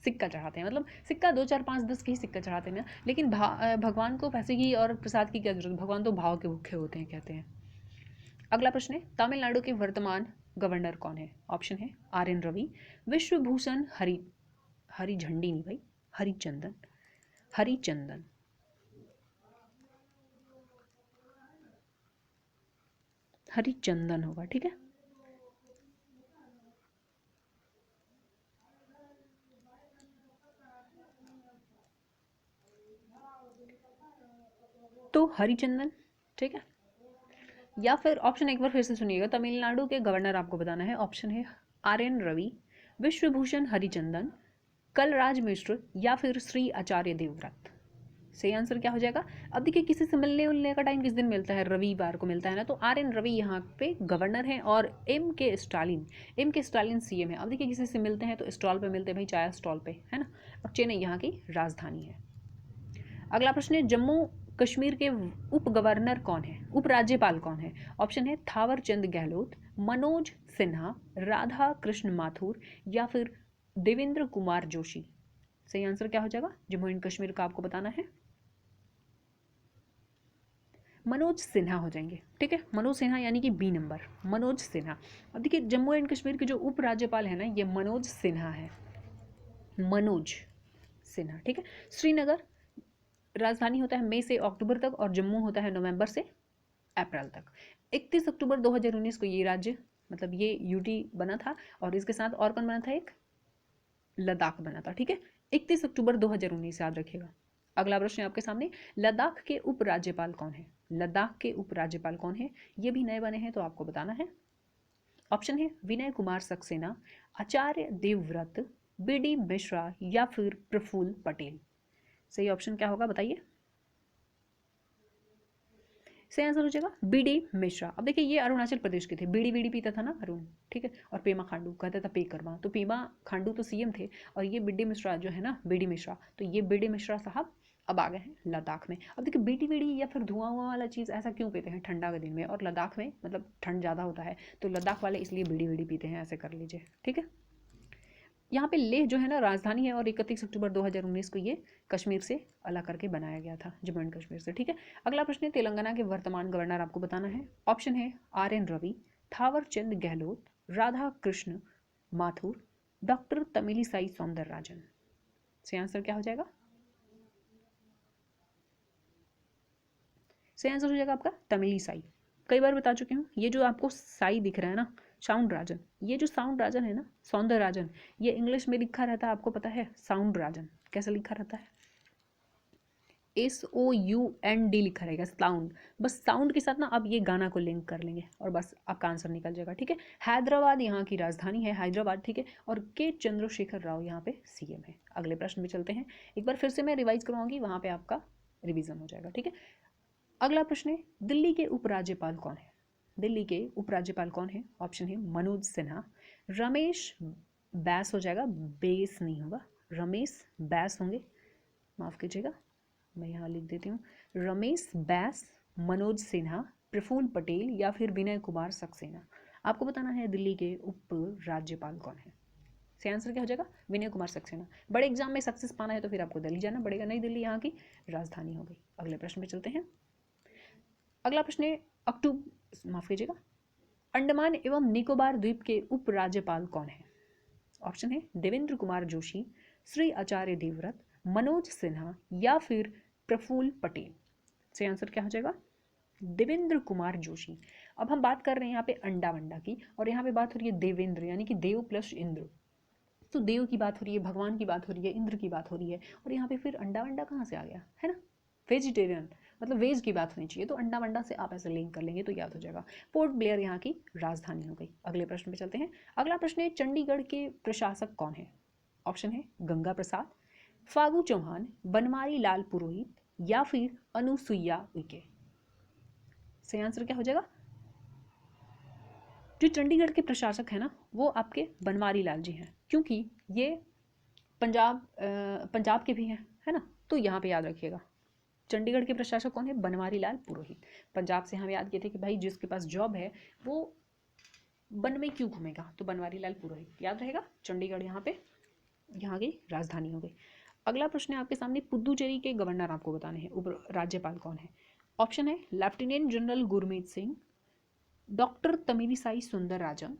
सिक्का चढ़ाते हैं। मतलब सिक्का 2 4 5 10 के ही सिक्का चढ़ाते हैं ना, लेकिन भगवान को पैसे की और प्रसाद की क्या जरूरत, भगवान तो भाव के भूखे होते हैं कहते हैं। अगला प्रश्न है, तमिलनाडु के वर्तमान गवर्नर कौन है। ऑप्शन है आर एन रवि, विश्वभूषण हरि झंडी नहीं भाई, हरिचंदन, हरिचंदन, हरिचंदन होगा। ठीक है, तो हरिचंदन, ठीक है। या फिर ऑप्शन एक बार फिर से सुनिएगा, तमिलनाडु के गवर्नर आपको बताना है। ऑप्शन है RN रवि, विश्वभूषण हरिचंदन, कलराज मिश्र या फिर श्री आचार्य देवव्रत। सही आंसर क्या हो जाएगा? अब देखिए किसी से मिलने उलने का टाइम किस दिन मिलता है? रविवार को मिलता है ना, तो RN रवि यहाँ पे गवर्नर हैं और M K स्टालिन CM है। अब देखिए किसी से मिलते हैं तो स्टॉल पे मिलते हैं भाई, चाय स्टॉल पे, है ना। और चेन्नई यहाँ की राजधानी है। अगला प्रश्न है, जम्मू कश्मीर के उप गवर्नर कौन है, उपराज्यपाल कौन है? ऑप्शन है थावर चंद गहलोत, मनोज सिन्हा, राधा कृष्ण माथुर या फिर देवेंद्र कुमार जोशी। सही आंसर क्या हो जाएगा जम्मू एंड कश्मीर का? आपको बताना है मनोज सिन्हा हो जाएंगे, ठीक है। मनोज सिन्हा यानी कि B नंबर, मनोज सिन्हा। अब देखिए जम्मू एंड कश्मीर के जो उपराज्यपाल है ना, ये मनोज सिन्हा है, मनोज सिन्हा, ठीक है। श्रीनगर राजधानी होता है मई से अक्टूबर तक और जम्मू होता है नवंबर से अप्रैल तक। 31 अक्टूबर 2019 को ये राज्य मतलब ये UT बना था और इसके साथ और कौन बना था? एक लद्दाख बना था, ठीक है। 31 अक्टूबर 2019 याद रखिएगा। अगला प्रश्न है आपके सामने, लद्दाख के उपराज्यपाल कौन है? लद्दाख के उपराज्यपाल कौन है? ये भी नए बने हैं तो आपको बताना है। ऑप्शन है विनय कुमार सक्सेना, आचार्य देवव्रत, BD मिश्रा या फिर प्रफुल्ल पटेल। सही ऑप्शन क्या होगा बताइए? सही आंसर हो जाएगा BD मिश्रा। अब देखिए ये अरुणाचल प्रदेश के थे, बीड़ी बीड़ी पीता था ना अरुण, ठीक है। और पेमा खांडू कहता था पे कर्मा, तो पेमा खांडू तो CM थे और ये BD मिश्रा जो है ना, BD मिश्रा, तो ये BD मिश्रा साहब अब आ गए हैं लद्दाख में। अब देखिए बीड़ी बीड़ी या फिर धुआं हुआ वाला चीज़ ऐसा क्यों पीते हैं ठंडा के दिन में, और लद्दाख में मतलब ठंड ज़्यादा होता है तो लद्दाख वाले इसलिए बीड़ी बीड़ी पीते हैं, ऐसे कर लीजिए, ठीक है। यहाँ पे लेह जो है ना राजधानी है और 31 अक्टूबर 2019 को ये कश्मीर से अलग करके बनाया गया था, जम्मू एंड कश्मीर से, ठीक है। अगला प्रश्न है, तेलंगाना के वर्तमान गवर्नर आपको बताना है। ऑप्शन है RN रवि, थावर चंद गहलोत, राधा कृष्ण माथुर, डॉक्टर तमिलिसाई सौंदरराजन। सही आंसर क्या हो जाएगा? सही आंसर हो जाएगा आपका तमिलिसाई। कई बार बता चुकी हूँ, ये जो आपको साई दिख रहा है ना, साउंड राजन, ये जो साउंड राजन है ना, सौंदर राजन, ये इंग्लिश में लिखा रहता है, आपको पता है साउंड राजन कैसे लिखा रहता है? SOUND लिखा रहेगा, साउंड। बस साउंड के साथ ना आप ये गाना को लिंक कर लेंगे और बस आपका आंसर निकल जाएगा, ठीक है। हैदराबाद यहाँ की राजधानी है, हैदराबाद, ठीक है। और के चंद्रशेखर राव यहाँ पे CM है। अगले प्रश्न में चलते हैं, एक बार फिर से मैं रिवाइज करवाऊंगी, वहाँ पे आपका रिवीजन हो जाएगा, ठीक है। अगला प्रश्न है, दिल्ली के उपराज्यपाल कौन है? दिल्ली के उपराज्यपाल कौन है? ऑप्शन है मनोज सिन्हा, रमेश बैस हो जाएगा, बेस नहीं होगा, रमेश बैस होंगे, माफ कीजिएगा, मैं यहाँ लिख देती हूँ, रमेश बैस, मनोज सिन्हा, प्रफुल्ल पटेल या फिर विनय कुमार सक्सेना। आपको बताना है दिल्ली के उप राज्यपाल कौन है। सही आंसर क्या हो जाएगा? विनय कुमार सक्सेना। बड़े एग्जाम में सक्सेस पाना है तो फिर आपको दिल्ली जाना पड़ेगा, नई दिल्ली यहाँ की राजधानी हो गई। अगले प्रश्न पे चलते हैं। अगला प्रश्न है, माफ कीजिएगा, अंडमान एवं निकोबार द्वीप के उपराज्यपाल कौन है? ऑप्शन है देवेंद्र कुमार जोशी, श्री आचार्य देवव्रत, मनोज सिन्हा या फिर प्रफुल्ल पटेल। सही आंसर क्या हो जाएगा? देवेंद्र कुमार जोशी। अब हम बात कर रहे हैं यहाँ पे अंडा वंडा की, और यहाँ पे बात हो रही है देवेंद्र यानी कि देव प्लस इंद्र। तो देव की बात हो रही है, भगवान की बात हो रही है, इंद्र की बात हो रही है, और यहाँ पे फिर अंडा वंडा कहाँ से आ गया, है ना। वेजिटेरियन मतलब वेज की बात होनी चाहिए, तो अंडा वंडा से आप ऐसे लिंक कर लेंगे तो याद हो जाएगा। पोर्ट ब्लेयर यहाँ की राजधानी हो गई। अगले प्रश्न पे चलते हैं। अगला प्रश्न है, चंडीगढ़ के प्रशासक कौन है? ऑप्शन है गंगा प्रसाद, फागू चौहान, बनवारी लाल पुरोहित या फिर अनुसुईया उइके। सही आंसर क्या हो जाएगा? जो चंडीगढ़ के प्रशासक है ना, वो आपके बनवारी लाल जी हैं, क्योंकि ये पंजाब के भी हैं, है ना। तो यहाँ पे याद रखिएगा, चंडीगढ़ के प्रशासक कौन है? बनवारी लाल पुरोहित। पंजाब से हम याद किए थे कि भाई जिसके पास जॉब है वो वन में क्यों घूमेगा, तो बनवारी लाल पुरोहित याद रहेगा। चंडीगढ़ यहाँ पे यहाँ की राजधानी हो गई। अगला प्रश्न है आपके सामने, पुदुचेरी के गवर्नर आपको बताने हैं, उप राज्यपाल कौन है? ऑप्शन है lieutenant general Gurmeet Singh, doctor Tamilisai Soundararajan,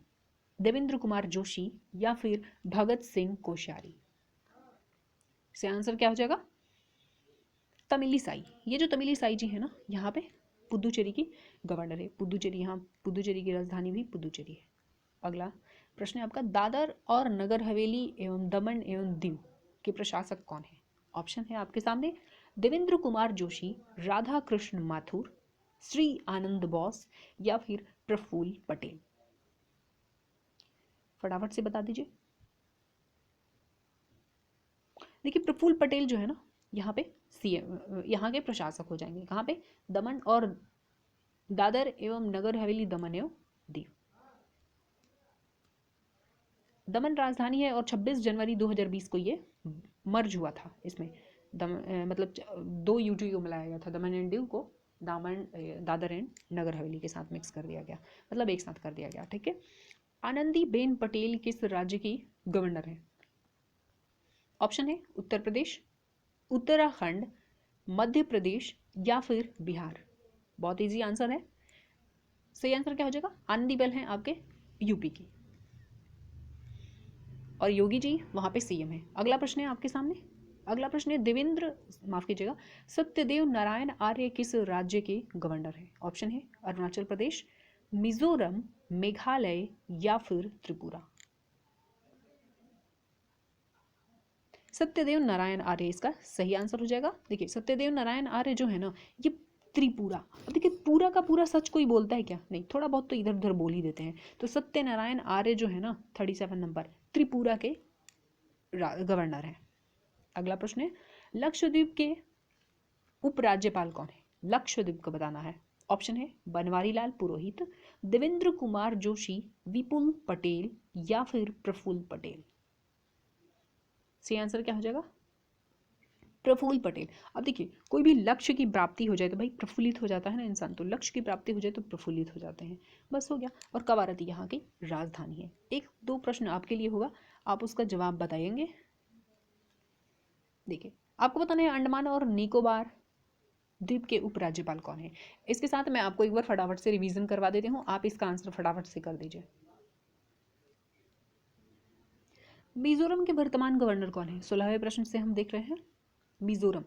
Devendra Kumar Joshi या फिर भगत सिंह कोश्यारी। से आंसर क्या हो जाएगा? तमिलिसाई। ये जो तमिलिसाई जी है ना, यहाँ पे पुदुचेरी की गवर्नर है। पुदुचेरी, यहाँ पुदुचेरी की राजधानी भी पुदुचेरी है। अगला प्रश्न है आपका, दादर और नगर हवेली एवं दमन एवं दीव के प्रशासक कौन है? ऑप्शन है आपके सामने देवेंद्र कुमार जोशी, राधा कृष्ण माथुर, श्री आनंद बोस या फिर प्रफुल्ल पटेल? फटाफट से बता दीजिए। देखिए प्रफुल्ल पटेल जो है ना यहाँ पे सीएम, यहाँ के प्रशासक हो जाएंगे। कहाँ पे? दमन और दादर एवं नगर हवेली, दमन एवं दीव। दमन राजधानी है और 26 जनवरी 2020 को ये मर्ज हुआ था। इसमें मतलब 2 यूटी को मिलाया गया था, दमन एंड दीव को दादर एंड नगर हवेली के साथ मिक्स कर दिया गया, मतलब एक साथ कर दिया गया। ठीक है। आनंदी बेन पटेल किस राज्य की गवर्नर है? ऑप्शन है उत्तर प्रदेश, उत्तराखंड, मध्य प्रदेश या फिर बिहार। बहुत इजी आंसर है। सही आंसर क्या हो जाएगा? आनंदीबेन है आपके यूपी की, और योगी जी वहां पे सीएम है। अगला प्रश्न है आपके सामने। अगला प्रश्न है माफ कीजिएगा, सत्यदेव नारायण आर्य किस राज्य के गवर्नर है? ऑप्शन है अरुणाचल प्रदेश, मिजोरम, मेघालय या फिर त्रिपुरा। सत्यदेव नारायण आर्य इसका सही आंसर हो जाएगा। देखिए सत्यदेव नारायण आर्य जो है ना ये त्रिपुरा, अब देखिए पूरा का पूरा सच कोई बोलता है क्या? नहीं, थोड़ा बहुत तो इधर उधर बोल ही देते हैं। तो सत्यनारायण आर्य जो है ना 37 नंबर त्रिपुरा के गवर्नर है। अगला प्रश्न है लक्षद्वीप के उपराज्यपाल कौन है? लक्षद्वीप को बताना है। ऑप्शन है बनवारी लाल पुरोहित, देवेंद्र कुमार जोशी, विपुल पटेल या फिर प्रफुल्ल पटेल। सही आंसर क्या हो जाएगा? प्रफुल्ल पटेल। अब देखिए कोई भी लक्ष्य की प्राप्ति हो जाए तो भाई प्रफुल्लित हो जाता है ना इंसान, तो लक्ष्य की प्राप्ति हो जाए तो प्रफुल्लित हो जाते हैं। बस हो गया। और कवारती यहाँ की राजधानी है। 1-2 प्रश्न आपके लिए होगा, आप उसका जवाब बताएंगे। देखिए आपको बताना है अंडमान और निकोबार द्वीप के उपराज्यपाल कौन है। इसके साथ मैं आपको एक बार फटाफट से रिवीजन करवा देती हूँ, आप इसका आंसर फटाफट से कर दीजिए। मिजोरम के वर्तमान गवर्नर कौन है? 16वें प्रश्न से हम देख रहे हैं मिजोरम।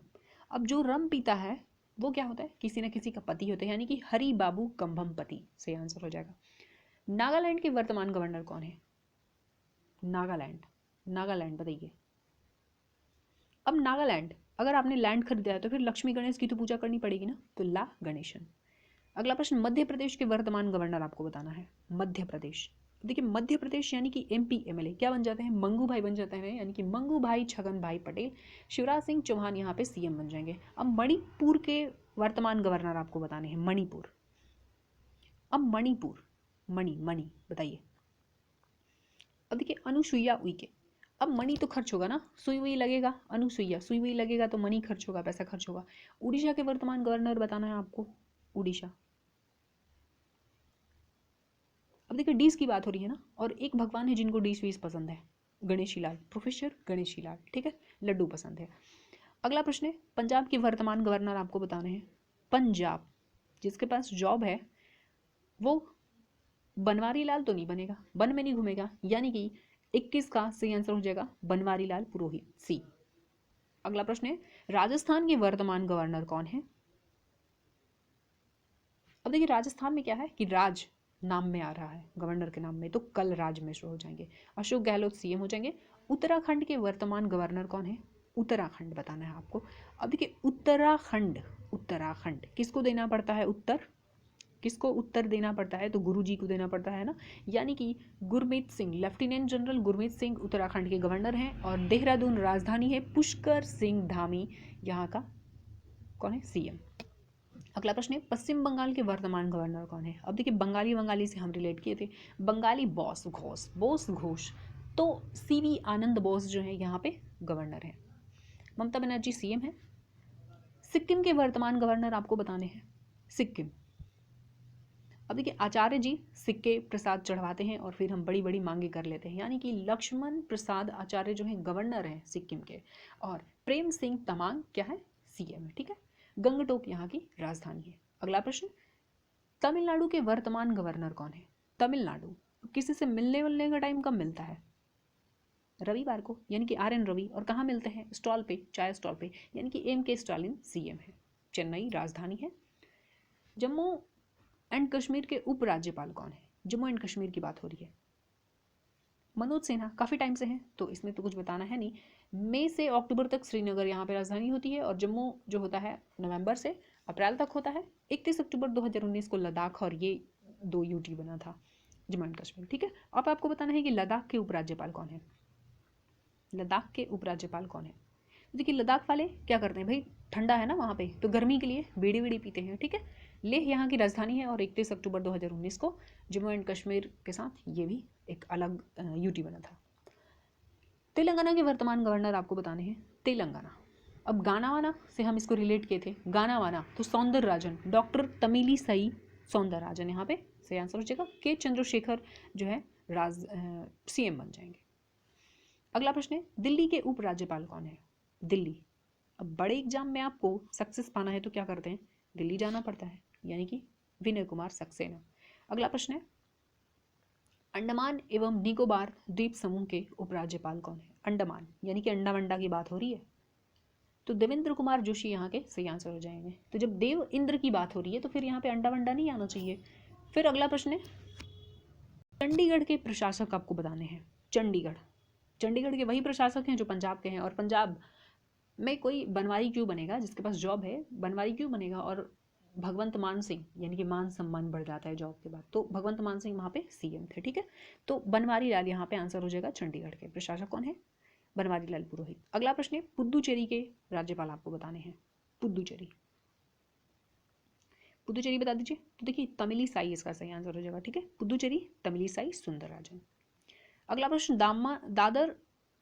अब जो रम पीता है वो क्या होता है? किसी न किसी का पति होता है, यानी कि हरि बाबू कम्भम पति। सही आंसर हो जाएगा। नागालैंड के वर्तमान गवर्नर कौन है? नागालैंड, नागालैंड बताइए। अब नागालैंड, अगर आपने लैंड खरीदा है तो फिर लक्ष्मी गणेश की तो पूजा करनी पड़ेगी ना, तो ला गणेशन। अगला प्रश्न मध्य प्रदेश के वर्तमान गवर्नर आपको बताना है। मध्य प्रदेश, देखिए मध्य प्रदेश यानी कि एमपी एमएलए क्या बन जाते हैं? मंगू भाई बन जाते हैं, यानी कि मंगू भाई छगन भाई पटेल। शिवराज सिंह चौहान यहाँ पे सीएम बन जाएंगे। अब मणिपुर के वर्तमान गवर्नर आपको बताने हैं। मणिपुर, अब मणिपुर, मणि मणि बताइए। अब देखिए अनुसुईया उइके। अब मणि तो खर्च होगा ना, सुई हुई लगेगा, अनुसुईया सुई हुई लगेगा तो मणि खर्च होगा, पैसा खर्च होगा। उड़ीसा के वर्तमान गवर्नर बताना है आपको। उड़ीसा, अब देखिए डीस की बात हो रही है ना, और एक भगवान है जिनको डीस वीस पसंद है, गणेशी लाल, प्रोफेसर गणेशी लाल। ठीक है, लड्डू पसंद है। अगला प्रश्न है पंजाब के वर्तमान गवर्नर आपको बताने हैं। पंजाब, जिसके पास जॉब है वो बनवारी लाल तो नहीं बनेगा, वन में नहीं घूमेगा, यानी कि 21 का सही आंसर हो जाएगा बनवारी लाल पुरोहित, सी। अगला प्रश्न है राजस्थान के वर्तमान गवर्नर कौन है? अब देखिए राजस्थान में क्या है कि राज नाम में आ रहा है गवर्नर के नाम में, तो कल राज मिश्र हो जाएंगे। अशोक गहलोत सीएम हो जाएंगे। उत्तराखंड के वर्तमान गवर्नर कौन है? उत्तराखंड बताना है आपको। अब देखिए उत्तराखंड, उत्तराखंड किसको देना पड़ता है उत्तर? किसको उत्तर देना पड़ता है? तो गुरुजी को देना पड़ता है ना, यानी कि गुरमीत सिंह, लेफ्टिनेंट जनरल गुरमीत सिंह उत्तराखंड के गवर्नर हैं। और देहरादून राजधानी है, पुष्कर सिंह धामी यहाँ का कौन है? सीएम। अगला प्रश्न है पश्चिम बंगाल के वर्तमान गवर्नर कौन है? अब देखिए बंगाली से हम रिलेट किए थे, बंगाली बोस घोष, तो सीवी आनंद बोस जो है यहाँ पे गवर्नर है। ममता बनर्जी सीएम है। सिक्किम के वर्तमान गवर्नर आपको बताने हैं। सिक्किम, अब देखिए आचार्य जी सिक्के प्रसाद चढ़वाते हैं और फिर हम बड़ी बड़ी मांगे कर लेते हैं, यानी कि लक्ष्मण प्रसाद आचार्य जो है गवर्नर हैं सिक्किम के, और प्रेम सिंह तमांग क्या है? सीएम है। ठीक है, गंगटोक यहाँ की राजधानी है। अगला प्रश्न तमिलनाडु के वर्तमान गवर्नर कौन है? तमिलनाडु किसी से मिलने का टाइम कब मिलता है? रविवार को, यानी कि RN रवि। और कहाँ मिलते हैं? स्टॉल पे, चाय स्टॉल पे, यानी कि MK स्टालिन सीएम है। चेन्नई राजधानी है। जम्मू एंड कश्मीर के उपराज्यपाल कौन है? जम्मू एंड कश्मीर की बात हो रही है। मनोज सिन्हा काफ़ी टाइम से हैं, तो इसमें तो कुछ बताना है नहीं। मई से अक्टूबर तक श्रीनगर यहाँ पे राजधानी होती है, और जम्मू जो होता है नवंबर से अप्रैल तक होता है। 31 अक्टूबर 2019 को लद्दाख और ये 2 यूटी बना था, जम्मू एंड कश्मीर। ठीक है, अब आपको बताना है कि लद्दाख के उपराज्यपाल कौन है। लद्दाख के उपराज्यपाल कौन है? तो देखिए लद्दाख वाले क्या करते हैं भाई, ठंडा है ना वहाँ पे, तो गर्मी के लिए बीड़ी बीड़ी पीते हैं। ठीक है, लेह यहाँ की राजधानी है, और 31 अक्टूबर 2019 को जम्मू एंड कश्मीर के साथ ये भी एक अलग यूटी बना था। तेलंगाना के वर्तमान गवर्नर आपको बताने हैं, तेलंगाना। अब गाना वाना से हम इसको रिलेट किए थे, गाना वाना, तो सौंदरराजन, डॉक्टर तमिलिसाई सौंदरराजन यहाँ पे सही आंसर हो जाएगा। के चंद्रशेखर जो है सीएम बन जाएंगे। अगला प्रश्न है, दिल्ली के उपराज्यपाल कौन है? दिल्ली। अब बड़े एग्जाम में आपको सक्सेस पाना है तो क्या करते हैं, दिल्ली जाना पड़ता है, यानी कि विनय कुमार सक्सेना। अगला प्रश्न है, अंडमान एवं निकोबार द्वीप समूह के उपराज्यपाल कौन है? अंडमान यानी कि अंडा वंडा की बात हो रही है, तो देवेंद्र कुमार जोशी यहाँ के सही आंसर हो जाएंगे। तो जब देव इंद्र की बात हो रही है तो फिर यहाँ पे अंडा वंडा नहीं आना चाहिए। फिर अगला प्रश्न है, चंडीगढ़ के प्रशासक आपको बताने हैं। चंडीगढ़, चंडीगढ़ के वही प्रशासक हैं जो पंजाब के हैं, और पंजाब में कोई बनवारी क्यों बनेगा जिसके पास जॉब है, बनवारी क्यों बनेगा? और भगवंत मान सिंह यानी कि मान सम्मान बढ़ जाता है जॉब के बाद, तो भगवंत मान सिंह वहाँ पे सीएम थे। ठीक है, तो बनवारी लाल यहाँ पे आंसर हो जाएगा। चंडीगढ़ के प्रशासक कौन है? बनवारी लाल पुरोहित। अगला प्रश्न है, पुद्दुचेरी के राज्यपाल आपको बताने हैं। पुद्दुचेरी, पुद्दुचेरी बता दीजिए। तो देखिए तमिलिसाई इसका सही आंसर हो जाएगा। ठीक है, पुद्दुचेरी तमिलिसाई सुंदरराजन। अगला प्रश्न,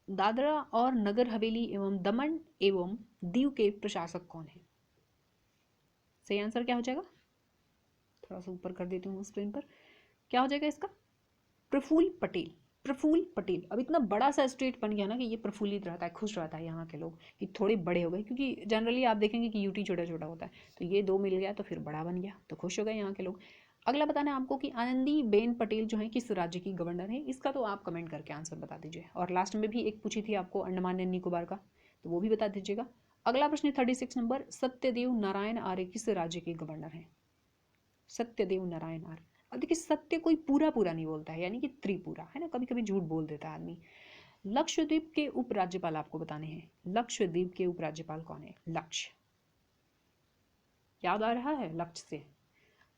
दादरा और नगर हवेली एवं दमन एवं दीव के प्रशासक कौन है? सही आंसर क्या हो जाएगा, थोड़ा सा ऊपर कर देती हूँ स्क्रीन पर, क्या हो जाएगा इसका? प्रफुल्ल पटेल। प्रफुल्ल पटेल। अब इतना बड़ा सा स्टेट बन गया ना कि ये प्रफुल्लित रहता है, खुश रहता है यहाँ के लोग कि थोड़े बड़े हो गए, क्योंकि जनरली आप देखेंगे कि यूटी छोटा छोटा होता है, तो ये 2 मिल गया तो फिर बड़ा बन गया, तो खुश हो गए यहाँ के लोग। अगला बताना है आपको कि आनंदी बेन पटेल जो है किस राज्य की गवर्नर है, इसका तो आप कमेंट करके आंसर बता दीजिए। और लास्ट में भी एक पूछी थी आपको अंडमान एंड निकोबार का, तो वो भी बता दीजिएगा। अगला प्रश्न 36 नंबर, सत्यदेव नारायण आर्य किस राज्य के गवर्नर हैं? सत्यदेव नारायण आर्य। अब देखिए सत्य कोई पूरा पूरा नहीं बोलता है, यानी कि त्रिपुरा है ना, कभी कभी झूठ बोल देता है आदमी। लक्षद्वीप के उपराज्यपाल आपको बताने हैं। लक्षद्वीप के उपराज्यपाल कौन है? लक्ष्य, याद आ रहा है लक्ष्य से?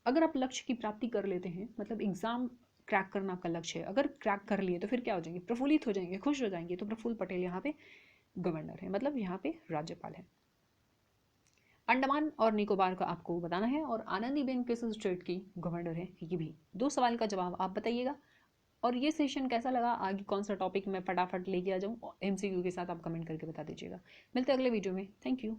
अगर आप लक्ष्य की प्राप्ति कर लेते हैं, मतलब एग्जाम क्रैक करना आपका लक्ष्य है, अगर क्रैक कर लिए तो फिर क्या हो जाएंगे? प्रफुल्लित हो जाएंगे, खुश हो जाएंगे। तो प्रफुल्ल पटेल यहाँ पे गवर्नर है, मतलब यहाँ पे राज्यपाल है। अंडमान और निकोबार का आपको बताना है, और आनंदीबेन किस स्टेट की गवर्नर है, ये भी 2 सवाल का जवाब आप बताइएगा। और ये सेशन कैसा लगा, आगे कौन सा टॉपिक मैं फटाफट लेके आ जाऊँ एमसीक्यू के साथ, आप कमेंट करके बता दीजिएगा। मिलते हैं अगले वीडियो में। Thank you.